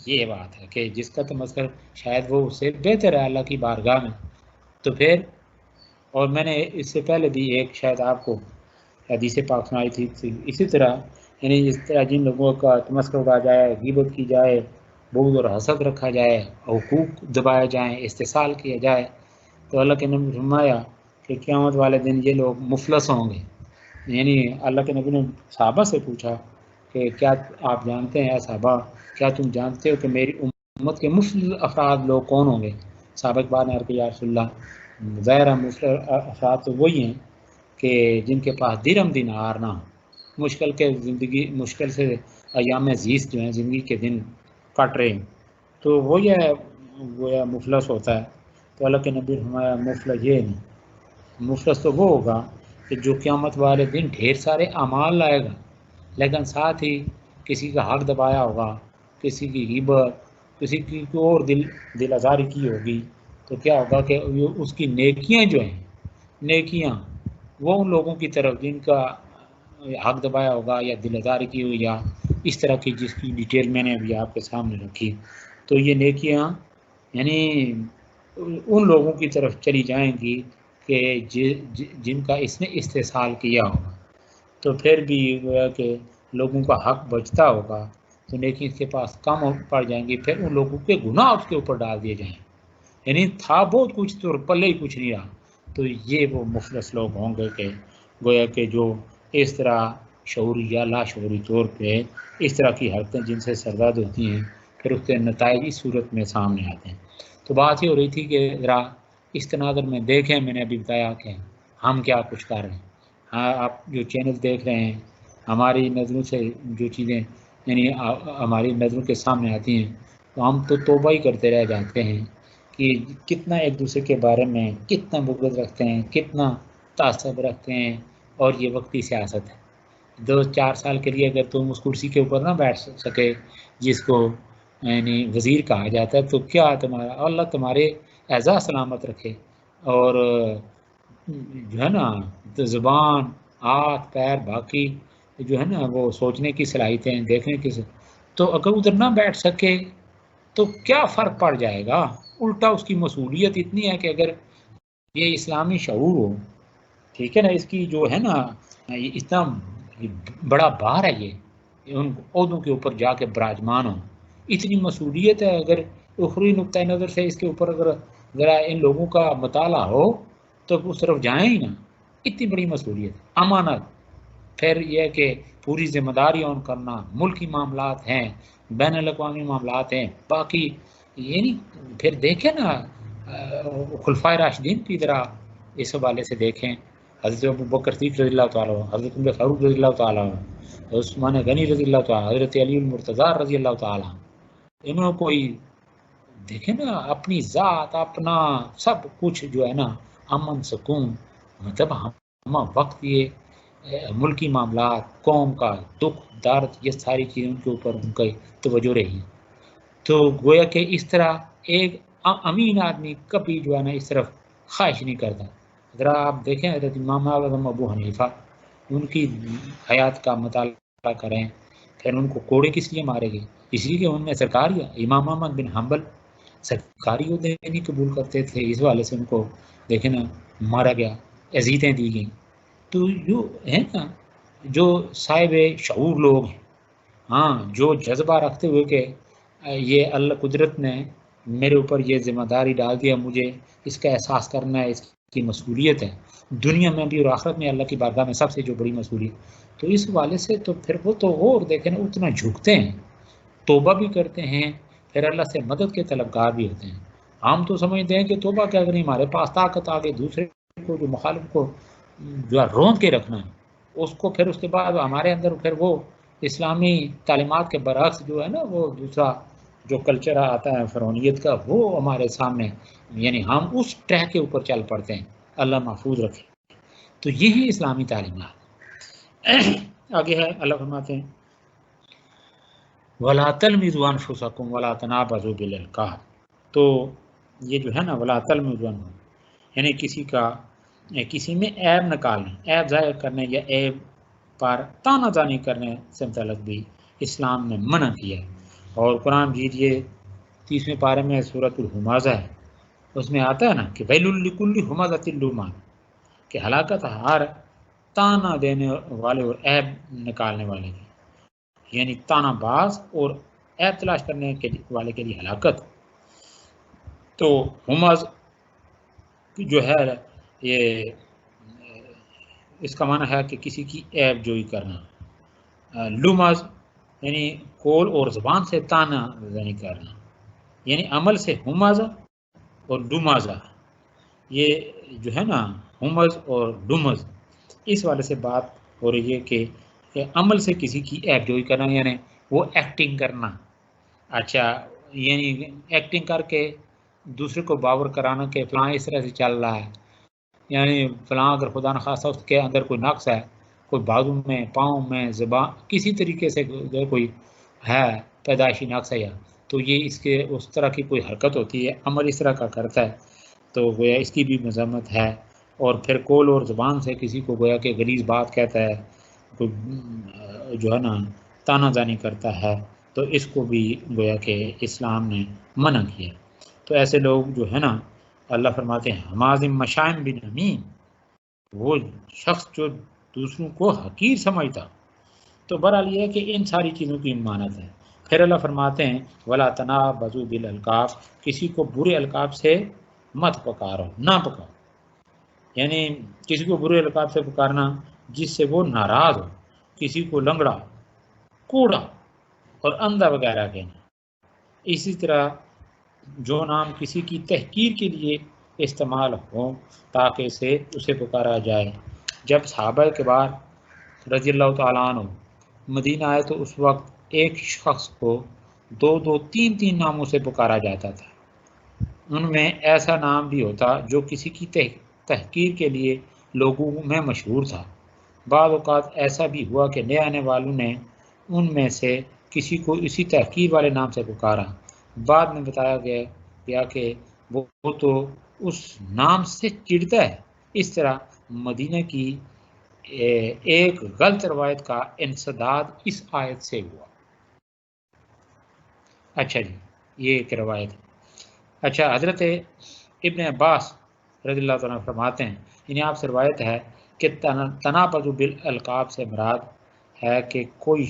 A: یہ بات ہے کہ جس کا تمسخر شاید وہ اس سے بہتر ہے اللہ کی بارگاہ میں۔ تو پھر اور میں نے اس سے پہلے بھی ایک شاید آپ کو حدیث پاک سنائی تھی اسی طرح، یعنی اس طرح جن لوگوں کا تمسخر اڑایا جائے، غیبت کی جائے، بغض اور حسد رکھا جائے، حقوق دبائے جائیں، استحصال کیا جائے، تو اللہ کے نبی نے فرمایا کہ قیامت والے دن یہ لوگ مفلس ہوں گے۔ یعنی اللہ کے نبی نے صحابہ سے پوچھا کہ کیا آپ جانتے ہیں، اے صحابہ کیا تم جانتے ہو کہ میری امت کے مفلس افراد لوگ کون ہوں گے؟ صحابہ کے بعد نے عرض کیا یا رسول اللہ ظاہر مفلس افراد تو وہی ہیں کہ جن کے پاس درہم دینار نہ ہو، مشکل سے ایام زیست جو ہیں زندگی کے دن کٹ رہے ہیں، تو وہ یہ مفلس ہوتا ہے۔ تو اللہ کے نبی نے فرمایا مفلس یہ نہیں، مفلس تو وہ ہوگا کہ جو قیامت والے دن ڈھیر سارے اعمال لائے گا لیکن ساتھ ہی کسی کا حق دبایا ہوگا، کسی کی غیبت، کسی کی اور دل آزاری کی ہوگی، تو کیا ہوگا کہ اس کی نیکیاں جو ہیں، نیکیاں وہ ان لوگوں کی طرف جن کا حق دبایا ہوگا یا دل آزاری کی ہوئی یا اس طرح کی جس کی ڈیٹیل میں نے ابھی آپ کے سامنے رکھی، تو یہ نیکیاں یعنی ان لوگوں کی طرف چلی جائیں گی کہ جن کا اس نے استحصال کیا ہوگا۔ تو پھر بھی گویا کہ لوگوں کا حق بچتا ہوگا تو نیکی اس کے پاس کم پڑ جائیں گی، پھر ان لوگوں کے گناہ اس کے اوپر ڈال دیے جائیں، یعنی تھا بہت کچھ تو پلے ہی کچھ نہیں رہا. تو یہ وہ مفلس لوگ ہوں گے کہ گویا کہ جو اس طرح شعوری یا لاشعوری طور پہ اس طرح کی حرکتیں جن سے سرزد ہوتی ہیں پھر اس کے نتائج اس صورت میں سامنے آتے ہیں. تو بات یہ ہو رہی تھی کہ ذرا اس تناظر میں دیکھیں، میں نے ابھی بتایا کہ ہم کیا کچھ کر رہے ہیں. ہاں آپ جو چینل دیکھ رہے ہیں ہماری نظروں سے جو چیزیں یعنی ہماری نظروں کے سامنے آتی ہیں تو ہم تو توبہ ہی کرتے رہ جاتے ہیں کہ کتنا ایک دوسرے کے بارے میں کتنا بغض رکھتے ہیں، کتنا تعصب رکھتے ہیں. اور یہ وقتی سیاست ہے. 2-4 سال کے لیے اگر تم اس کرسی کے اوپر نہ بیٹھ سکے جس کو یعنی وزیر کہا جاتا ہے تو کیا تمہارا اللہ تمہارے اعزاز سلامت رکھے. اور جو ہے نا زبان، ہاتھ، پیر، باقی جو ہے نا وہ سوچنے کی صلاحیتیں، دیکھنے کی تو اگر ادھر نہ بیٹھ سکے تو کیا فرق پڑ جائے گا. الٹا اس کی مصولیت اتنی ہے کہ اگر یہ اسلامی شعور ہو، ٹھیک ہے نا، اس کی جو ہے نا اتنا بڑا بار ہے یہ ان عہدوں کے اوپر جا کے براجمان ہو، اتنی مصولیت ہے. اگر اخروی نقطۂ نظر سے اس کے اوپر اگر ذرا ان لوگوں کا مطالعہ ہو تو اس طرف جائیں ہی نا. اتنی بڑی مصولیت، امانت، پھر یہ کہ پوری ذمہ داری اون کرنا، ملکی معاملات ہیں، بین الاقوامی معاملات ہیں، باقی یہ نہیں. پھر دیکھیں نا خلفائے راشدین کی طرح اس حوالے سے دیکھیں، حضرت ابوبکر صدیق رضی اللہ تعالیٰ عنہ، حضرت عمر فاروق رضی اللہ تعالیٰ عنہ، عثمان غنی رضی اللہ تعالیٰ، حضرت علی المرتضیٰ رضی اللہ تعالیٰ. انہوں کوئی دیکھیں نا اپنی ذات، اپنا سب کچھ جو ہے نا امن سکون، مطلب ہم وقت یہ ملکی معاملات، قوم کا دکھ درد، یہ ساری چیزوں کے اوپر ان کی توجہ رہی. تو گویا کہ اس طرح ایک امین آدمی کبھی جو ہے نا اس طرف خواہش نہیں کرتا. ذرا آپ دیکھیں حضرت امام اعظم ابو حنیفہ، ان کی حیات کا مطالعہ کریں، پھر ان کو کوڑے کس لیے مارے گئے؟ اس لیے کہ ان نے سرکاری. امام احمد بن حنبل سرکاری عہدے نہیں قبول کرتے تھے، اس والے سے ان کو دیکھیں نا مارا گیا، اذیتیں دی گئیں. تو جو ہے نا جو صاحب شعور لوگ ہیں، ہاں جو جذبہ رکھتے ہوئے کہ یہ اللہ قدرت نے میرے اوپر یہ ذمہ داری ڈال دیا، مجھے اس کا احساس کرنا ہے، اس کی مصولیت ہے دنیا میں بھی اور آخرت میں اللہ کی بارگاہ میں سب سے جو بڑی مصولیت. تو اس حوالے سے تو پھر وہ تو اور دیکھیں نا اتنا جھکتے ہیں، توبہ بھی کرتے ہیں، پھر اللہ سے مدد کے طلبگار بھی ہوتے ہیں. ہم تو سمجھتے ہیں کہ توبہ کیا کریں، ہمارے پاس طاقت آگے دوسرے کو جو مخالف کو جو ہے روند کے رکھنا ہے اس کو، پھر اس کے بعد ہمارے اندر پھر وہ اسلامی تعلیمات کے برعکس جو ہے نا وہ دوسرا جو کلچر آتا ہے فرعونیت کا، وہ ہمارے سامنے، یعنی ہم اس ٹریک کے اوپر چل پڑتے ہیں. اللہ محفوظ رکھے. تو یہی اسلامی تعلیمات. آگے ہے اللہ فرماتے ہیں وَلَا تَلْمِزُوا أَنفُسَكُمْ وَلَا تَنَابَزُوا بِالْأَلْقَابِ. تو یہ جو ہے نا وَلَا تَلْمِزُوا یعنی کسی میں عیب نکالنے، عیب ظاہر کرنے یا عیب پر تانا زانی کرنے سے متعلق بھی اسلام نے منع کیا ہے. اور قرآن مجید یہ 30ویں پارے میں سورۃ الہمزہ ہے، اس میں آتا ہے نا کہ ویل لکل ہمزۃ لمزہ، کہ ہلاکت ہر تانا دینے والے اور عیب نکالنے والے کی، یعنی تانا باز اور عیب تلاش کرنے کے والے کے لیے ہلاکت. تو ہمز جو ہے یہ اس کا معنی ہے کہ کسی کی عیب جوئی کرنا. لمز یعنی قول اور زبان سے تانا زنی کرنا، یعنی عمل سے ہمز اور ڈمازہ. یہ جو ہے نا ہمز اور ڈمز اس والے سے بات ہو رہی ہے کہ عمل سے کسی کی عیب جوئی کرنا، یعنی وہ ایکٹنگ کرنا. اچھا، یعنی ایکٹنگ کر کے دوسرے کو باور کرانا کہ فلاں اس طرح سے چل رہا ہے، یعنی فلاں اگر خدا نخواستہ اس کے اندر کوئی نقص ہے، کوئی بازو میں، پاؤں میں، زبان، کسی طریقے سے کوئی ہے پیدائشی نقص ہے یا تو یہ اس کے اس طرح کی کوئی حرکت ہوتی ہے، عمل اس طرح کا کرتا ہے تو گویا اس کی بھی مذمت ہے. اور پھر قول اور زبان سے کسی کو گویا کہ غلیظ بات کہتا ہے، کوئی جو ہے نا تانا زانی کرتا ہے، تو اس کو بھی گویا کہ اسلام نے منع کیا. تو ایسے لوگ جو ہے نا اللہ فرماتے ہیں ہمازم مشائم بن امین، وہ شخص جو دوسروں کو حقیر سمجھتا. تو بہرحال یہ ہے کہ ان ساری چیزوں کی ممانعت ہے. پھر اللہ فرماتے ہیں ولا تنابزوا بالالقاب، کسی کو برے القاب سے مت پکارو، نہ پکارو. یعنی کسی کو برے القاب سے پکارنا جس سے وہ ناراض ہو، کسی کو لنگڑا، کوڑا اور اندھا وغیرہ کہنا. اسی طرح جو نام کسی کی تحقیر کے لیے استعمال ہوں تاکہ اسے پکارا جائے. جب صحابہ کرام رضی اللہ تعالیٰ عنہ مدینہ آئے تو اس وقت ایک شخص کو 2 3 ناموں سے پکارا جاتا تھا. ان میں ایسا نام بھی ہوتا جو کسی کی تحقیر کے لیے لوگوں میں مشہور تھا. بعض اوقات ایسا بھی ہوا کہ نئے آنے والوں نے ان میں سے کسی کو اسی تحقیر والے نام سے پکارا. بعد میں بتایا گیا کہ وہ تو اس نام سے چڑھتا ہے. اس طرح مدینہ کی ایک غلط روایت کا انسداد اس آیت سے ہوا. اچھا جی، یہ ایک روایت ہے. اچھا، حضرت ابن عباس رضی اللہ تعالیٰ فرماتے ہیں، انہیں آپ سے روایت ہے کہ تنابض بالالقاب سے مراد ہے کہ کوئی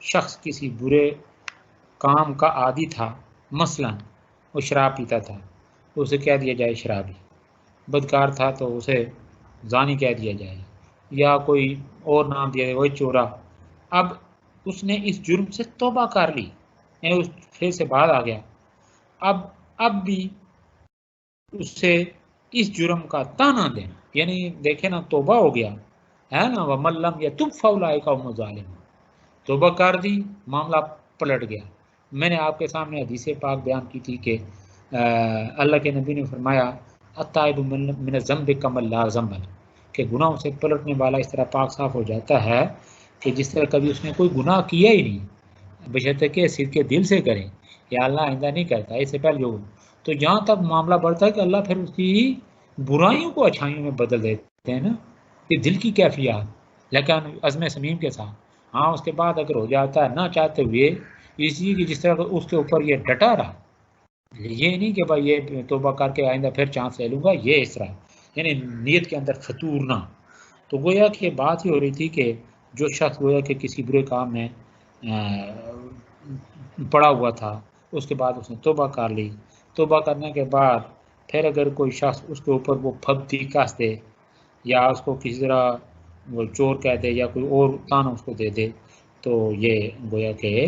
A: شخص کسی برے کام کا عادی تھا، مثلا وہ شراب پیتا تھا، اسے کہہ دیا جائے شرابی. بدکار تھا تو اسے زانی کہہ دیا جائے، یا کوئی اور نام دیا جائے، وہی چورا. اب اس نے اس جرم سے توبہ کر لی، یعنی اس پھر سے بعد آ گیا. اب بھی اسے اس جرم کا تانا دینا، یعنی دیکھیں نا، توبہ ہو گیا ہے نا، وَمَن لَّمْ يَتُبْ فَأُولَٰئِكَ هُمُ الظَّالِمُونَ. توبہ کر دی، معاملہ پلٹ گیا. میں نے آپ کے سامنے حدیث پاک بیان کی تھی کہ اللہ کے نبی نے فرمایا التائب من الذنب کمن لا ذنب له، کہ گناہوں سے پلٹنے والا اس طرح پاک صاف ہو جاتا ہے کہ جس طرح کبھی اس نے کوئی گناہ کیا ہی نہیں، بشرطے کہ صدق دل سے کرے، یا اللہ آئندہ نہیں کرتا اس سے پہلے جو. تو جہاں تک معاملہ بڑھتا ہے کہ اللہ پھر اس کی برائیوں کو اچھائیوں میں بدل دیتے ہیں نا، یہ دل کی کیفیات، لیکن عزم صمیم کے ساتھ. ہاں اس کے بعد اگر ہو جاتا ہے نہ چاہتے ہوئے، اس لیے کہ جس طرح اس کے اوپر یہ ڈٹا رہا، یہ نہیں کہ بھائی یہ توبہ کر کے آئندہ پھر چانس لے لوں گا، یہ اس طرح یعنی نیت کے اندر فتور نہ. تو گویا کہ بات ہی ہو رہی تھی کہ جو شخص گویا کہ کسی برے کام میں پڑا ہوا تھا، اس کے بعد اس نے توبہ کر لی. توبہ کرنے کے بعد پھر اگر کوئی شخص اس کے اوپر وہ پھبتی کس دے، یا اس کو کسی طرح وہ چور کہہ دے، یا کوئی اور تانا اس کو دے دے، تو یہ گویا کہ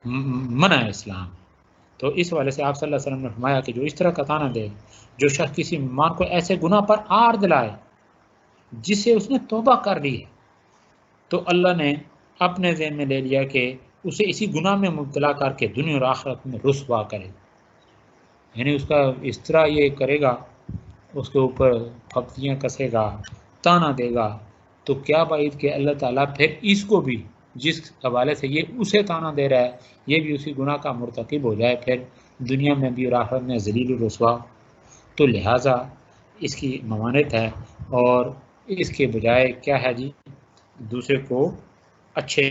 A: منع ہے اسلام. تو اس والے سے آپ صلی اللہ علیہ وسلم نے فرمایا کہ جو اس طرح کا تانا دے، جو شخص کسی مہمان کو ایسے گناہ پر آر دلائے جس سے اس نے توبہ کر لی ہے، تو اللہ نے اپنے ذہن میں لے لیا کہ اسے اسی گناہ میں مبتلا کر کے دنیا اور آخرت میں رسوا کرے. یعنی اس کا اس طرح یہ کرے گا، اس کے اوپر پھپتیاں کسے گا، تانا دے گا. تو کیا بعید کہ اللہ تعالیٰ پھر اس کو بھی جس حوالے سے یہ اسے تانا دے رہا ہے، یہ بھی اسی گناہ کا مرتکب ہو جائے پھر دنیا میں بھی اور آخرت میں ذلیل و رسوا. تو لہٰذا اس کی ممانعت ہے، اور اس کے بجائے کیا ہے جی، دوسرے کو اچھے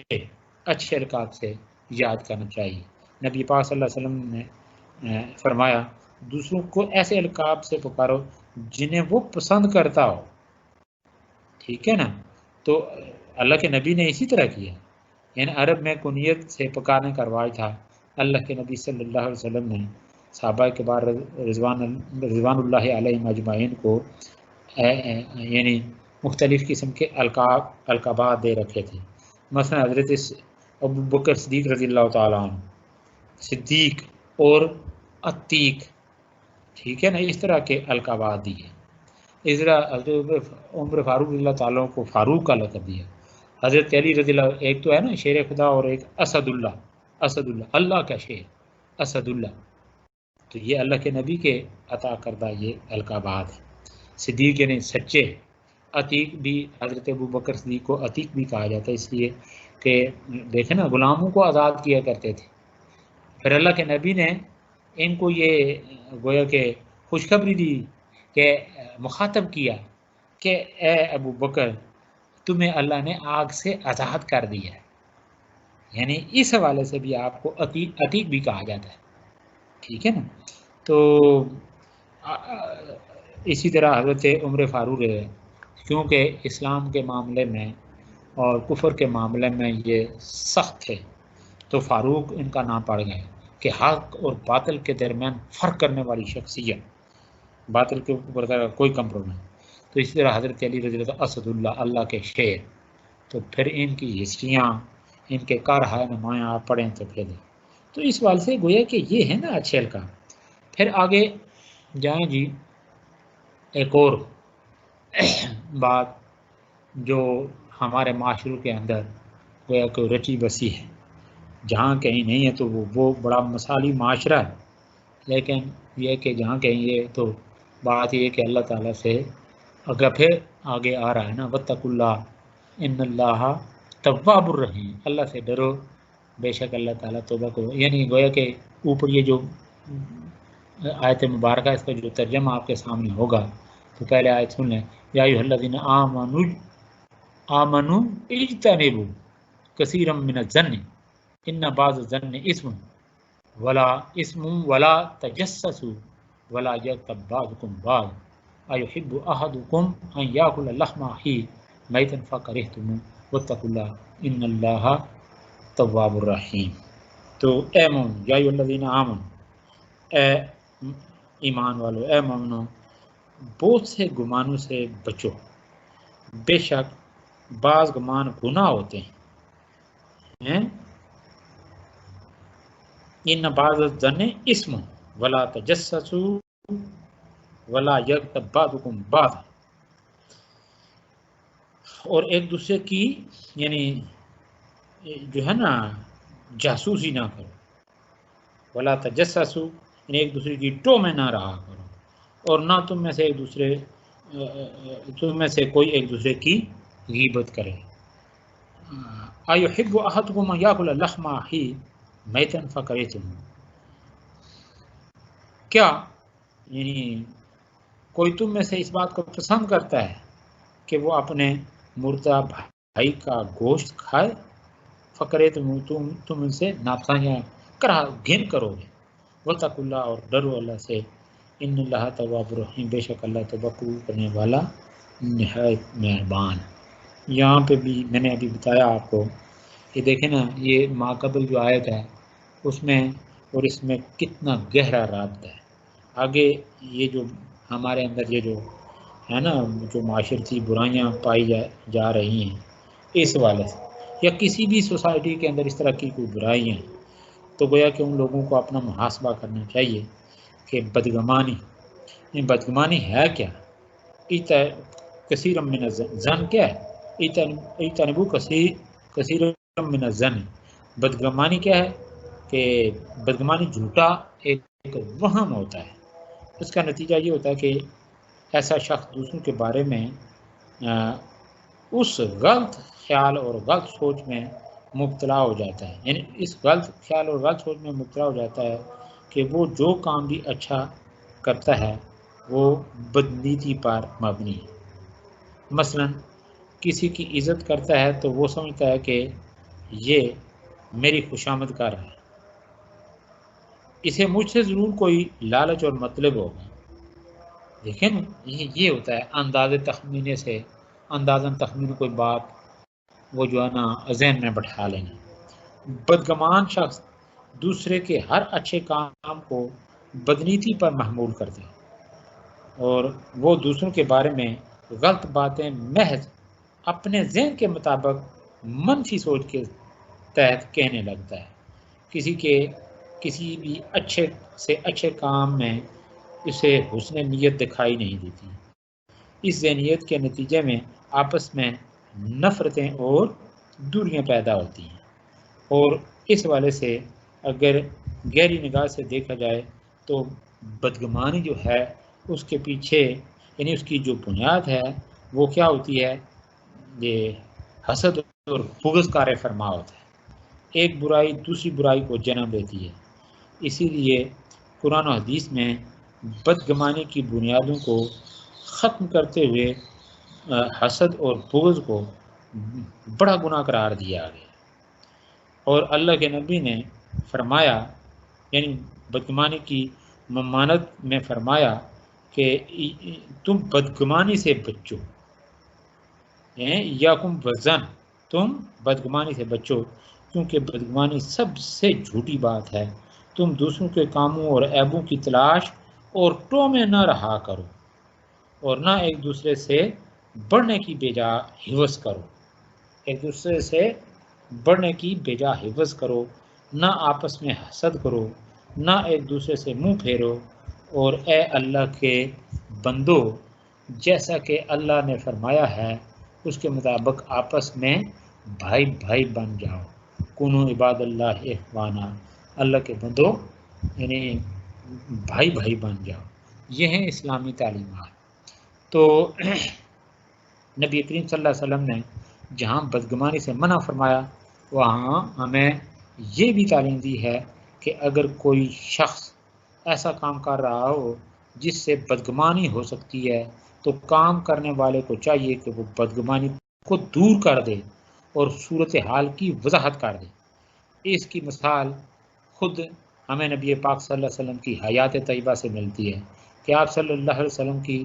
A: القاب سے یاد کرنا چاہیے. نبی پاک صلی اللہ علیہ وسلم نے فرمایا دوسروں کو ایسے القاب سے پکارو جنہیں وہ پسند کرتا ہو. ٹھیک ہے نا. تو اللہ کے نبی نے اسی طرح کیا، یعنی عرب میں کنیت سے پکارنے کا رواج تھا. اللہ کے نبی صلی اللہ علیہ وسلم نے صحابہ کے بعد رضوان اللہ علیہ اجمعین کو یعنی مختلف قسم کے القابات دے رکھے تھے. مثلا حضرت ابو بکر صدیق رضی اللہ تعالیٰ عنہ، صدیق اور عتیق، ٹھیک ہے نا، اس طرح کے القابات دیے. اس طرح حضرت عمر فاروق رضی اللہ تعالیٰ کو فاروق کا لقب دیا. حضرت علی رضی اللہ، ایک تو ہے نا شیر خدا، اور ایک اسد اللہ، اللہ کا شیر اسد اللہ. تو یہ اللہ کے نبی کے عطا کردہ یہ القابات ہیں. صدیق یعنی سچے. عتیق بھی حضرت ابو بکر صدیق کو عتیق بھی کہا جاتا ہے، اس لیے کہ دیکھیں نا غلاموں کو آزاد کیا کرتے تھے. پھر اللہ کے نبی نے ان کو یہ گویا کہ خوشخبری دی کہ مخاطب کیا کہ اے ابو بکر، تمہیں اللہ نے آگ سے آزاد کر دیا ہے. یعنی اس حوالے سے بھی آپ کو عتیق بھی کہا جاتا ہے. ٹھیک ہے نا. تو اسی طرح حضرت عمر فاروق ہے، کیونکہ اسلام کے معاملے میں اور کفر کے معاملے میں یہ سخت تھے، تو فاروق ان کا نام پڑ گیا کہ حق اور باطل کے درمیان فرق کرنے والی شخصیت. باطل کے اوپر کا کوئی کمپرومائز. تو اسی طرح حضرت علی رضی اللہ عنہ اسد اللہ، اللہ کے شیر. تو پھر ان کی ہسٹریاں، ان کے کارہائے نمایاں آپ پڑھیں تو پھر تو اس والے سے گویا کہ یہ ہے نا اچھے القاب. پھر آگے جائیں جی. ایک اور بات جو ہمارے معاشرے کے اندر گویا کہ رچی بسی ہے، جہاں کہیں نہیں ہے تو وہ بڑا مثالی معاشرہ ہے، لیکن یہ کہ جہاں کہیں یہ تو بات یہ کہ اللہ تعالیٰ سے اگر پھر آگے آ رہا ہے نا واتقوا اللہ ان اللہ تواب الرحیم، اللہ سے ڈرو بے شک اللہ تعالیٰ توبہ کو. یعنی گویا کہ اوپر یہ جو آیت مبارکہ اس کا جو ترجمہ آپ کے سامنے ہوگا تو پہلے آیت سن لیں. یا ایھا الذین آمنوا اجتنبوا کثیرا من الظن ان بعض الظن اسم ولا تجسسوا ولا یغتب بعضکم بعضا ایحب احدکم ان یاکل لحم اخیہ میتا فکرہتموہ واتقوا اللہ ان اللہ تواب الرحیم. تو اے مومن، یا ایھا الذین آمنوا، اے ایمان والو، اے مومنو، بہت سے گمانوں سے بچو، بے شک بعض گمان گناہ ہوتے ہیں. ان بعض الظن اسم ولا تجسسوا ولا یغتب بعضکم بعضا، اور ایک دوسرے کی یعنی جو ہے نا جاسوسی نہ کرو. ولا تجسسوا یعنی ایک دوسرے کی ٹو میں نہ رہا کرو، اور نہ تم میں سے کوئی ایک دوسرے کی غیبت کرے. ایحب احدکم ان یاکل لحم اخیہ میتا فکرہتموہ، کیا یعنی کوئی تم میں سے اس بات کو پسند کرتا ہے کہ وہ اپنے مردہ بھائی کا گوشت کھائے؟ فکرہتموہ تم ان سے ناپسند کرا گھن کرو گے. واتقوا اللہ، اور ڈرو اللہ سے. ان اللہ تواب الرحیم، بے شک اللہ توبہ قبول کرنے والا نہایت مہربان. یہاں پہ بھی میں نے ابھی بتایا آپ کو کہ دیکھیں نا یہ ما قبل جو آیت ہے اس میں اور اس میں کتنا گہرا رابطہ ہے. آگے یہ جو ہمارے اندر یہ جو ہے نا جو معاشرتی برائیاں پائی جا رہی ہیں اس والے سے، یا کسی بھی سوسائٹی کے اندر اس طرح کی کوئی برائیاں ہیں، تو گویا کہ ان لوگوں کو اپنا محاسبہ کرنا چاہیے کہ بدگمانی ہے کیا. کثیر من الظن کیا ہے؟ اجتنبوا کثیر من الظن، بدگمانی کیا ہے کہ بدگمانی جھوٹا ایک وہم ہوتا ہے. اس کا نتیجہ یہ ہوتا ہے کہ ایسا شخص دوسروں کے بارے میں اس غلط خیال اور غلط سوچ میں مبتلا ہو جاتا ہے. یعنی اس غلط خیال اور غلط سوچ میں مبتلا ہو جاتا ہے کہ وہ جو کام بھی اچھا کرتا ہے وہ بدنیتی پر مبنی ہے. مثلا کسی کی عزت کرتا ہے تو وہ سمجھتا ہے کہ یہ میری خوشامد کر رہا ہے، اسے مجھ سے ضرور کوئی لالچ اور مطلب ہوگا. دیکھیں نا یہ ہوتا ہے اندازاً تخمین کوئی بات وہ جو ہے نا ذہن میں بٹھا لینا. بدگمان شخص دوسرے کے ہر اچھے کام کو بدنیتی پر محمول کرتے ہیں اور وہ دوسروں کے بارے میں غلط باتیں محض اپنے ذہن کے مطابق منفی سوچ کے تحت کہنے لگتا ہے. کسی بھی اچھے سے اچھے کام میں اسے حسن نیت دکھائی نہیں دیتی. اس ذہنیت کے نتیجے میں آپس میں نفرتیں اور دوریاں پیدا ہوتی ہیں. اور اس والے سے اگر گہری نگاہ سے دیکھا جائے تو بدگمانی جو ہے اس کے پیچھے یعنی اس کی جو بنیاد ہے وہ کیا ہوتی ہے؟ یہ حسد اور بغض کا فرما ہوتا ہے. ایک برائی دوسری برائی کو جنم دیتی ہے. اسی لیے قرآن و حدیث میں بدگمانی کی بنیادوں کو ختم کرتے ہوئے حسد اور بغض کو بڑا گناہ قرار دیا گیا. اور اللہ کے نبی نے فرمایا یعنی بدگمانی کی ممانعت میں فرمایا کہ تم بدگمانی سے بچو، یاکم وزن، تم بدگمانی سے بچو کیونکہ بدگمانی سب سے جھوٹی بات ہے. تم دوسروں کے کاموں اور عیبوں کی تلاش اور ٹو میں نہ رہا کرو، اور نہ ایک دوسرے سے بڑھنے کی بجا حوث کرو، ایک دوسرے سے بڑھنے کی بجا حوث کرو، نہ آپس میں حسد کرو، نہ ایک دوسرے سے منہ پھیرو، اور اے اللہ کے بندو جیسا کہ اللہ نے فرمایا ہے اس کے مطابق آپس میں بھائی بھائی بن جاؤ، کنو عباد اللہ اخوانا، اللہ کے بندو یعنی بھائی بھائی بن جاؤ، یہ ہیں اسلامی تعلیمات۔ تو نبی کریم صلی اللہ علیہ وسلم نے جہاں بدگمانی سے منع فرمایا وہاں ہمیں یہ بھی تعلیم دی ہے کہ اگر کوئی شخص ایسا کام کر رہا ہو جس سے بدگمانی ہو سکتی ہے تو کام کرنے والے کو چاہیے کہ وہ بدگمانی کو دور کر دے اور صورتحال کی وضاحت کر دے۔ اس کی مثال خود ہمیں نبی پاک صلی اللہ علیہ وسلم کی حیات طیبہ سے ملتی ہے کہ آپ صلی اللہ علیہ وسلم کی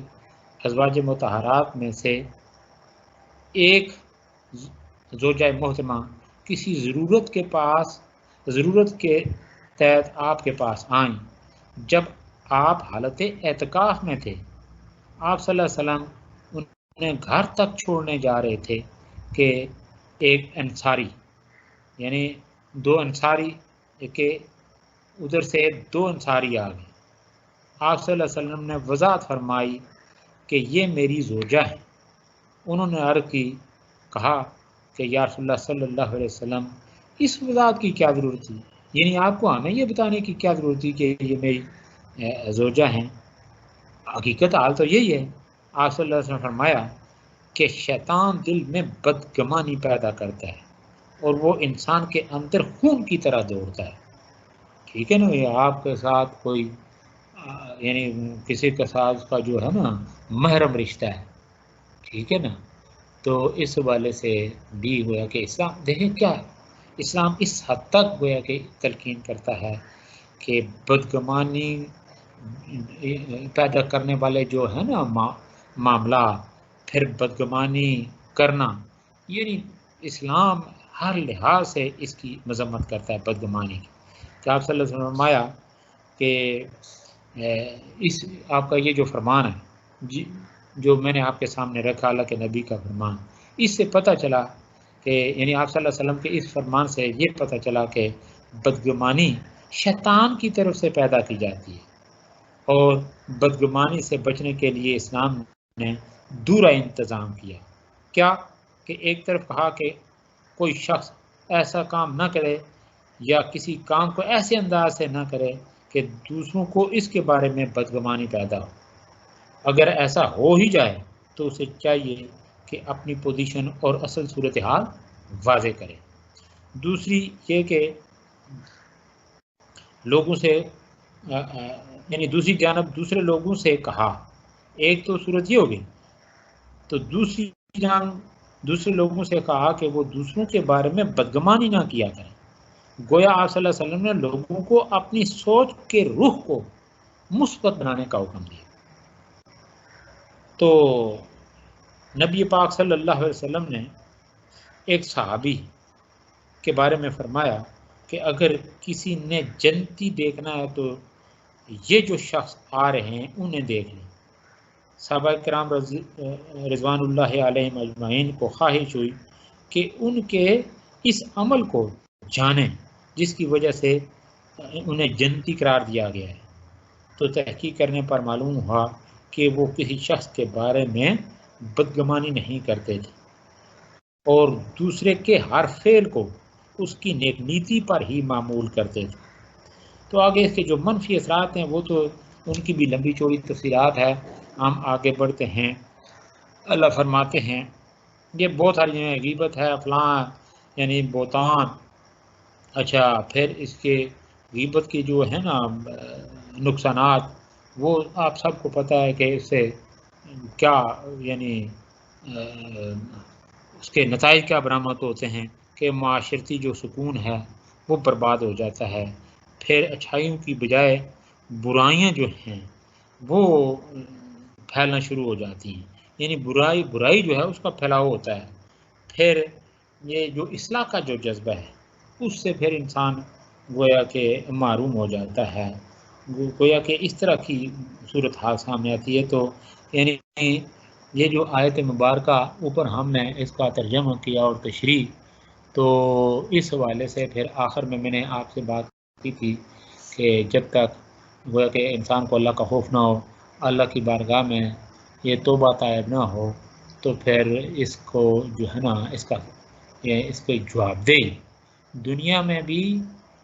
A: ازواج مطہرات میں سے ایک زوجہ محترمہ کسی ضرورت کے تحت آپ کے پاس آئیں جب آپ حالت اعتکاف میں تھے۔ آپ صلی اللہ علیہ وسلم انہیں گھر تک چھوڑنے جا رہے تھے کہ ایک انصاری یعنی دو انصاری کہ ادھر سے دو انصاری آ گئے۔ آپ صلی اللہ علیہ وسلم نے وضاحت فرمائی کہ یہ میری زوجہ ہے۔ انہوں نے عرض کی کہا کہ یا رسول اللہ صلی اللہ علیہ وسلم اس وضاحت کی کیا ضرورت تھی، یعنی آپ کو ہمیں یہ بتانے کی کیا ضرورت تھی کہ یہ میری زوجہ ہیں، حقیقت حال تو یہی ہے۔ آپ صلی اللہ علیہ وسلم فرمایا کہ شیطان دل میں بدگمانی پیدا کرتا ہے اور وہ انسان کے اندر خون کی طرح دوڑتا ہے۔ ٹھیک ہے نا، یہ آپ کے ساتھ کوئی یعنی کسی کے ساتھ کا جو ہے نا محرم رشتہ ہے، ٹھیک ہے نا، تو اس حوالے سے بھی ہوا کہ اسلام دیکھیں کیا اسلام اس حد تک گویا کہ تلقین کرتا ہے کہ بدگمانی پیدا کرنے والے جو ہے نا معاملات، پھر بدگمانی کرنا، یعنی اسلام ہر لحاظ سے اس کی مذمت کرتا ہے بدگمانی کی۔ کہ آپ صلی اللہ علیہ وسلم نے فرمایا کہ اس آپ کا یہ جو فرمان ہے جو میں نے آپ کے سامنے رکھا اللہ کے نبی کا فرمان، اس سے پتہ چلا کہ یعنی آپ صلی اللہ علیہ وسلم کے اس فرمان سے یہ پتہ چلا کہ بدگمانی شیطان کی طرف سے پیدا کی جاتی ہے اور بدگمانی سے بچنے کے لیے اسلام نے دورہ انتظام کیا۔ کیا کہ ایک طرف کہا کہ کوئی شخص ایسا کام نہ کرے یا کسی کام کو ایسے انداز سے نہ کرے کہ دوسروں کو اس کے بارے میں بدگمانی پیدا ہو، اگر ایسا ہو ہی جائے تو اسے چاہیے کہ اپنی پوزیشن اور اصل صورتحال واضح کرے۔ دوسری یہ کہ لوگوں سے یعنی دوسری جانب دوسرے لوگوں سے کہا، ایک تو صورت یہ ہوگی، تو دوسری جانب دوسرے لوگوں سے کہا کہ وہ دوسروں کے بارے میں بدگمانی نہ کیا کریں۔ گویا آپ صلی اللہ علیہ وسلم نے لوگوں کو اپنی سوچ کے رخ کو مثبت بنانے کا حکم دیا۔ تو نبی پاک صلی اللہ علیہ وسلم نے ایک صحابی کے بارے میں فرمایا کہ اگر کسی نے جنتی دیکھنا ہے تو یہ جو شخص آ رہے ہیں انہیں دیکھ لیں۔ صحابہ کرام رضوان اللہ علیہم اجمعین کو خواہش ہوئی کہ ان کے اس عمل کو جانیں جس کی وجہ سے انہیں جنتی قرار دیا گیا ہے۔ تو تحقیق کرنے پر معلوم ہوا کہ وہ کسی شخص کے بارے میں بدگمانی نہیں کرتے تھے اور دوسرے کے ہر فعل کو اس کی نیک نیتی پر ہی معمول کرتے تھے۔ تو آگے اس کے جو منفی اثرات ہیں وہ تو ان کی بھی لمبی چوڑی تفصیلات ہے، ہم آگے بڑھتے ہیں۔ اللہ فرماتے ہیں یہ بہت ساری غیبت ہے فلاں یعنی بہتان، اچھا پھر اس کے غیبت کی جو ہے نا نقصانات وہ آپ سب کو پتہ ہے کہ اس سے کیا یعنی اس کے نتائج کیا برآمد ہوتے ہیں کہ معاشرتی جو سکون ہے وہ برباد ہو جاتا ہے، پھر اچھائیوں کی بجائے برائیاں جو ہیں وہ پھیلنا شروع ہو جاتی ہیں، یعنی برائی جو ہے اس کا پھیلاؤ ہوتا ہے، پھر یہ جو اصلاح کا جو جذبہ ہے اس سے پھر انسان گویا کہ معروم ہو جاتا ہے گویا کہ اس طرح کی صورت حال سامنے آتی ہے. تو یعنی یہ جو آیت مبارکہ اوپر ہم نے اس کا ترجمہ کیا اور تشریح، تو اس حوالے سے پھر آخر میں نے آپ سے بات کی تھی کہ جب تک گویا کہ انسان کو اللہ کا خوف نہ ہو، اللہ کی بارگاہ میں یہ توبہ طائب نہ ہو، تو پھر اس کو جو ہے نا اس کے جواب دے دنیا میں بھی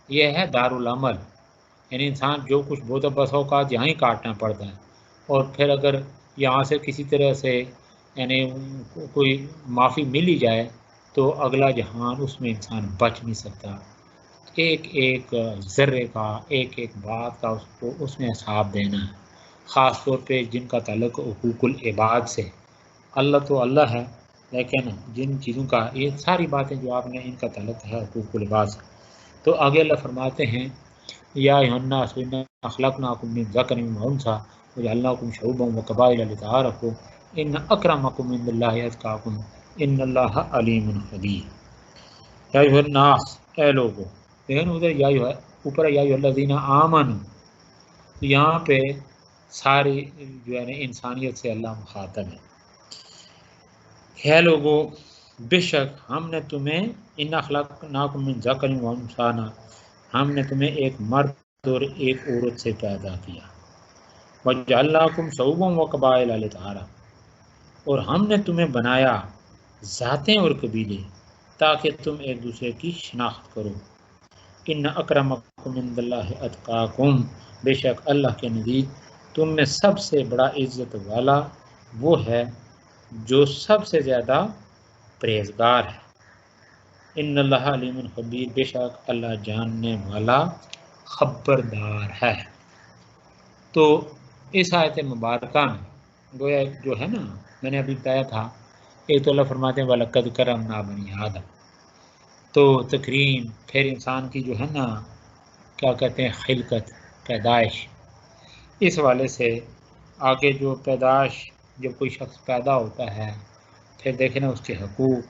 A: یہ ہے دارالعمل. یعنی انسان جو کچھ بہت بس اوقات یہاں ہی کاٹنا پڑتا ہے، اور پھر اگر یہاں سے کسی طرح سے یعنی کوئی معافی مل ہی جائے تو اگلا جہان اس میں انسان بچ نہیں سکتا. ایک ایک ذرے کا، ایک ایک بات کا اس کو اس میں حساب دینا ہے، خاص طور پہ جن کا تعلق حقوق العباد سے. اللہ تو اللہ ہے، لیکن جن چیزوں کا یہ ساری باتیں جو آپ نے ان کا تعلق ہے حقوق العباد سے. تو آگے اللہ فرماتے ہیں یا ایھا الناس انا خلقناکم من ذکر و انثی وجعلناکم شعوبا وقبائل لتعارفوا ان اکرمکم عند اللہ اتقاکم ان اللہ علیم خبیر. یا ایھا الناس، اے لوگو، لیکن ادھر یا اوپر یا ایھا الذین آمنوا، تو یہاں پہ ساری جو ہے نا انسانیت سے اللہ مخاطب ہے. ہے لوگو، بے شک ہم نے تمہیں انا خلقناکم من ذکر و انثی، ہم نے تمہیں ایک مرد اور ایک عورت سے پیدا کیا. وجعلناکم شعوبا وقبائل لتعارفوا، اور ہم نے تمہیں بنایا ذاتیں اور قبیلے تاکہ تم ایک دوسرے کی شناخت کرو. ان اکرمکم عند اللہ اتقاکم، بے شک اللہ کے نزدیک تم میں سب سے بڑا عزت والا وہ ہے جو سب سے زیادہ پرہیزگار ہے. ان اللہ علیم خبیر، بے شک اللہ جاننے والا خبردار ہے. تو اس آیت مبارکہ میں گویا جو ہے نا میں نے ابھی بتایا تھا، ایک تو اللہ فرماتے ہیں وَلَقَدْ كَرَّمْنَا بَنِي آدَمَ، تو تکریم پھر انسان کی جو ہے نا کیا کہتے ہیں خلقت، پیدائش، اس والے سے آگے جو پیدائش جب کوئی شخص پیدا ہوتا ہے پھر دیکھیں نا اس کے حقوق،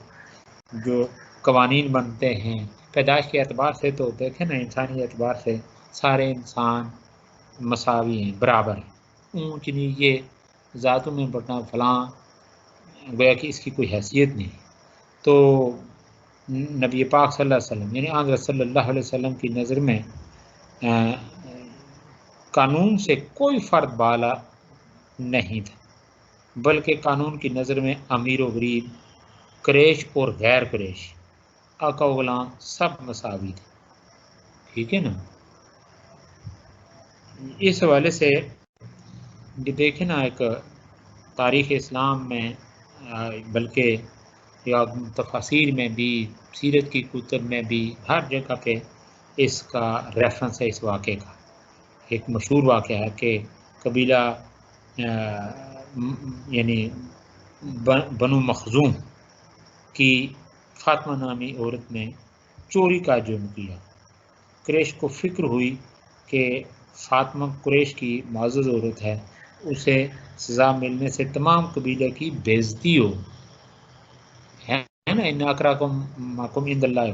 A: جو قوانین بنتے ہیں پیدائش کے اعتبار سے، تو دیکھیں نا انسانی اعتبار سے سارے انسان مساوی ہیں، برابر ہیں، اونچ نیچے ذاتوں میں بٹنا فلاں گویا کہ اس کی کوئی حیثیت نہیں. تو نبی پاک صلی اللہ علیہ وسلم یعنی حضرت صلی اللہ علیہ وسلم کی نظر میں قانون سے کوئی فرد بالا نہیں تھا، بلکہ قانون کی نظر میں امیر و غریب، قریش اور غیر قریش، آقا و غلام سب مساوی تھے. ٹھیک ہے نا. اس حوالے سے یہ دیکھیں نا ایک تاریخ اسلام میں بلکہ یا تفاسیر میں بھی، سیرت کی کتب میں بھی، ہر جگہ پہ اس کا ریفرنس ہے اس واقعے کا. ایک مشہور واقعہ ہے کہ قبیلہ یعنی بنو مخزوم کی فاطمہ نامی عورت نے چوری کا جرم کیا. قریش کو فکر ہوئی کہ فاطمہ قریش کی معزز عورت ہے، اسے سزا ملنے سے تمام قبیلے کی بےعزتی ہو، ہے نا، ان اکرمکم عند اللہ،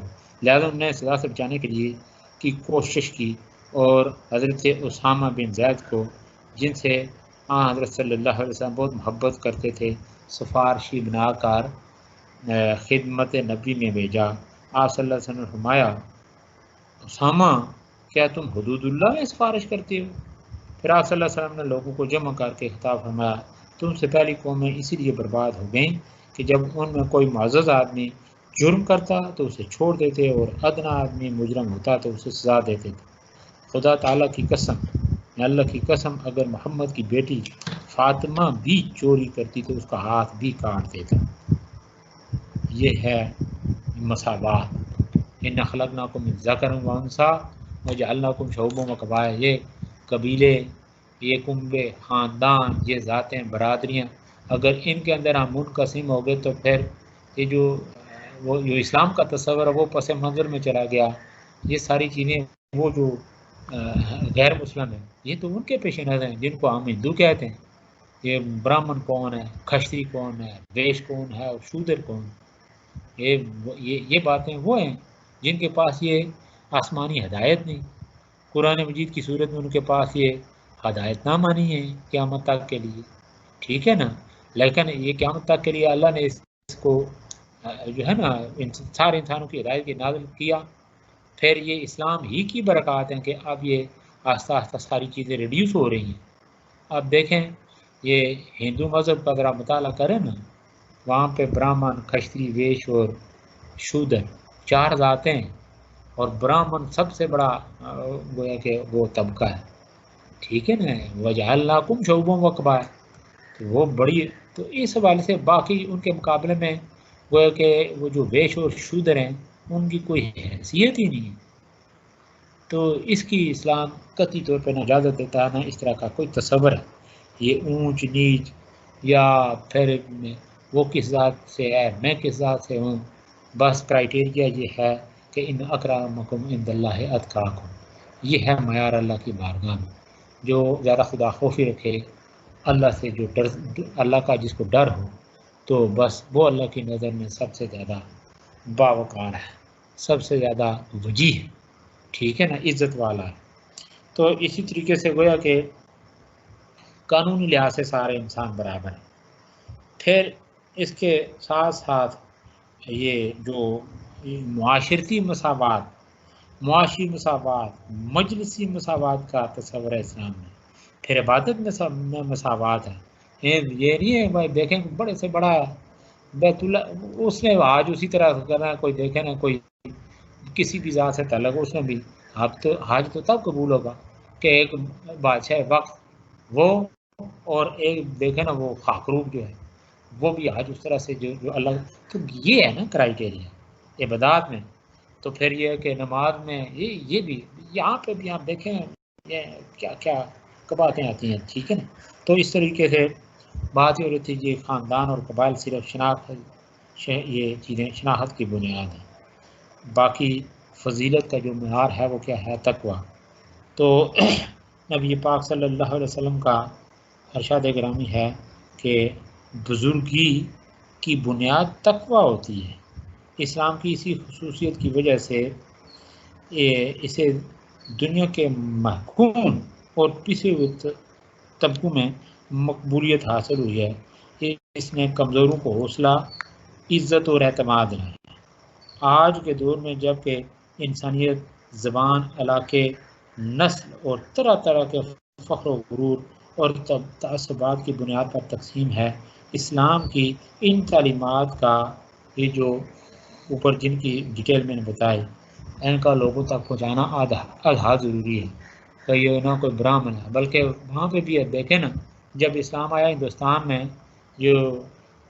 A: لہذا انہوں نے سزا سے بچانے کے لیے کی کوشش کی اور حضرت اسامہ بن زید کو، جن سے حضرت صلی اللہ علیہ وسلم بہت محبت کرتے تھے، سفارشی بنا کر خدمت نبی میں بھیجا. آپ صلی اللہ علیہ وسلم نے فرمایا اسامہ کیا تم حدود اللہ میں سفارش کرتے ہو؟ پھر آپ صلی اللہ علیہ وسلم نے لوگوں کو جمع کر کے خطاب فرمایا تم سے پہلی قومیں اسی لیے برباد ہو گئیں کہ جب ان میں کوئی معزز آدمی جرم کرتا تو اسے چھوڑ دیتے اور ادنا آدمی مجرم ہوتا تو اسے سزا دیتے تھے. خدا تعالیٰ کی قسم، اللہ کی قسم، اگر محمد کی بیٹی فاطمہ بھی چوری کرتی تو اس کا ہاتھ بھی کاٹ دیتا. یہ ہے مساوات. ان خلقناکم من ذکر و انثی وجعلناکم شعوبا وقبائل، یہ قبیلے، یہ کنبے، خاندان، یہ ذاتیں، برادریاں، اگر ان کے اندر ہم منقسم ہو گئے تو پھر یہ جو اسلام کا تصور ہے وہ پس منظر میں چلا گیا. یہ ساری چیزیں وہ جو غیر مسلم ہیں یہ تو ان کے پیش نظر ہیں جن کو ہم ہندو کہتے ہیں. یہ برہمن کون ہے، کھشتری کون ہے، ویش کون ہے اور شودر کون ہے، یہ باتیں وہ ہیں جن کے پاس یہ آسمانی ہدایت نہیں. قرآن مجید کی صورت میں ان کے پاس یہ ہدایت نامہ نہیں ہے قیامت تک کے لیے، ٹھیک ہے نا، لیکن یہ قیامت تک کے لیے اللہ نے اس کو جو ہے نا سارے انسانوں کی ہدایت کے نازل کیا. پھر یہ اسلام ہی کی برکات ہیں کہ اب یہ آہستہ آہستہ ساری چیزیں ریڈیوس ہو رہی ہیں. اب دیکھیں یہ ہندو مذہب کا اگر آپ مطالعہ کریں نا، وہاں پہ برہمن، کھشتری، ویش اور شودر 4 ذاتیں ہیں، اور برہمن سب سے بڑا گویا کہ وہ طبقہ ہے، ٹھیک ہے نا، وَجَعَلْنَاكُمْ شُعُوبًا وَقَبَائِلَ، تو وہ بڑی، تو اس حوالے سے باقی ان کے مقابلے میں گویا کہ وہ جو ویش اور شودر ہیں ان کی کوئی حیثیت ہی نہیں ہے. تو اس کی اسلام قطعی طور پہ نہ اجازت دیتا ہے، نہ اس طرح کا کوئی تصور ہے. یہ اونچ نیچ یا پھر وہ کس ذات سے ہے، میں کس ذات سے ہوں، بس کرائٹیریا یہ ہے کہ ان اکرمکم عند اللہ اتقاکم، یہ ہے معیار اللہ کی بارگاہ میں. جو زیادہ خدا خوفی رکھے، اللہ سے جو ڈر، اللہ کا جس کو ڈر ہو، تو بس وہ اللہ کی نظر میں سب سے زیادہ باوقار ہے، سب سے زیادہ وجیح ہے، ٹھیک ہے نا، عزت والا ہے. تو اسی طریقے سے گویا کہ قانونی لحاظ سے سارے انسان برابر ہیں. پھر اس کے ساتھ ساتھ یہ جو معاشرتی مساوات، معاشی مساوات، مجلسی مساوات کا تصور ہے اسلام میں. پھر عبادت میں مساوات ہے. یہ نہیں ہے بھائی دیکھیں بڑے سے بڑا بیت اللہ، اس نے آج اسی طرح کرنا، کوئی دیکھے نا کوئی کسی بھی ذات سے تعلق ہو، اس میں بھی حج تو تب قبول ہوگا کہ ایک بادشاہ وقت وہ اور ایک دیکھے نا وہ خاکروب جو ہے وہ بھی حج اس طرح سے جو اللہ، تو یہ ہے نا کرائٹیریا عبادات میں. تو پھر یہ کہ نماز میں یہ بھی یہاں پہ بھی آپ دیکھیں یہ کیا کیا باتیں آتی ہیں، ٹھیک ہے نا. تو اس طریقے سے بات یہ ہو رہی تھی یہ خاندان اور قبائل صرف شناخت، یہ چیزیں شناخت کی بنیاد ہیں، باقی فضیلت کا جو معیار ہے وہ کیا ہے؟ تقویٰ. تو نبی پاک صلی اللہ علیہ وسلم کا ارشاد گرامی ہے کہ بزرگی کی بنیاد تقویٰ ہوتی ہے. اسلام کی اسی خصوصیت کی وجہ سے اسے دنیا کے محکوم اور پسے ہوئے طبقوں میں مقبولیت حاصل ہوئی ہے. اس نے کمزوروں کو حوصلہ، عزت اور اعتماد دلایا. آج کے دور میں جب کہ انسانیت زبان، علاقے، نسل اور طرح طرح کے فخر و غرور اور تعصبات کی بنیاد پر تقسیم ہے، اسلام کی ان تعلیمات کا یہ جو اوپر جن کی ڈیٹیل میں نے بتائی ان کا لوگوں تک پہنچانا آدھا ضروری ہے. تو یہ نہ کوئی برہمن ہے، بلکہ وہاں پہ بھی دیکھیں نا جب اسلام آیا ہندوستان میں جو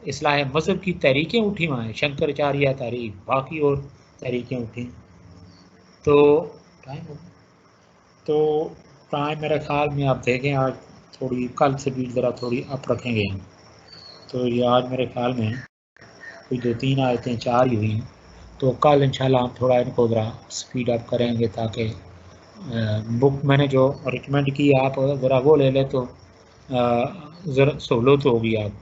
A: اصلاح مذہب کی تحریکیں اٹھی وہاں ہیں، شنکراچاریہ تحریک، باقی اور تحریکیں اٹھیں. تو ٹائم میرے خیال میں آپ دیکھیں آج تھوڑی کل سے بھی ذرا تھوڑی اپ رکھیں گے ہم. تو یہ آج میرے خیال میں کوئی 2-3 آیتیں 4 ہی ہوئی ہیں، تو کل انشاءاللہ ہم تھوڑا ان کو ذرا سپیڈ اپ کریں گے تاکہ بک میں نے جو ریکمینڈ کی آپ ذرا وہ لے لیں تو ذرا سہولت ہوگی آپ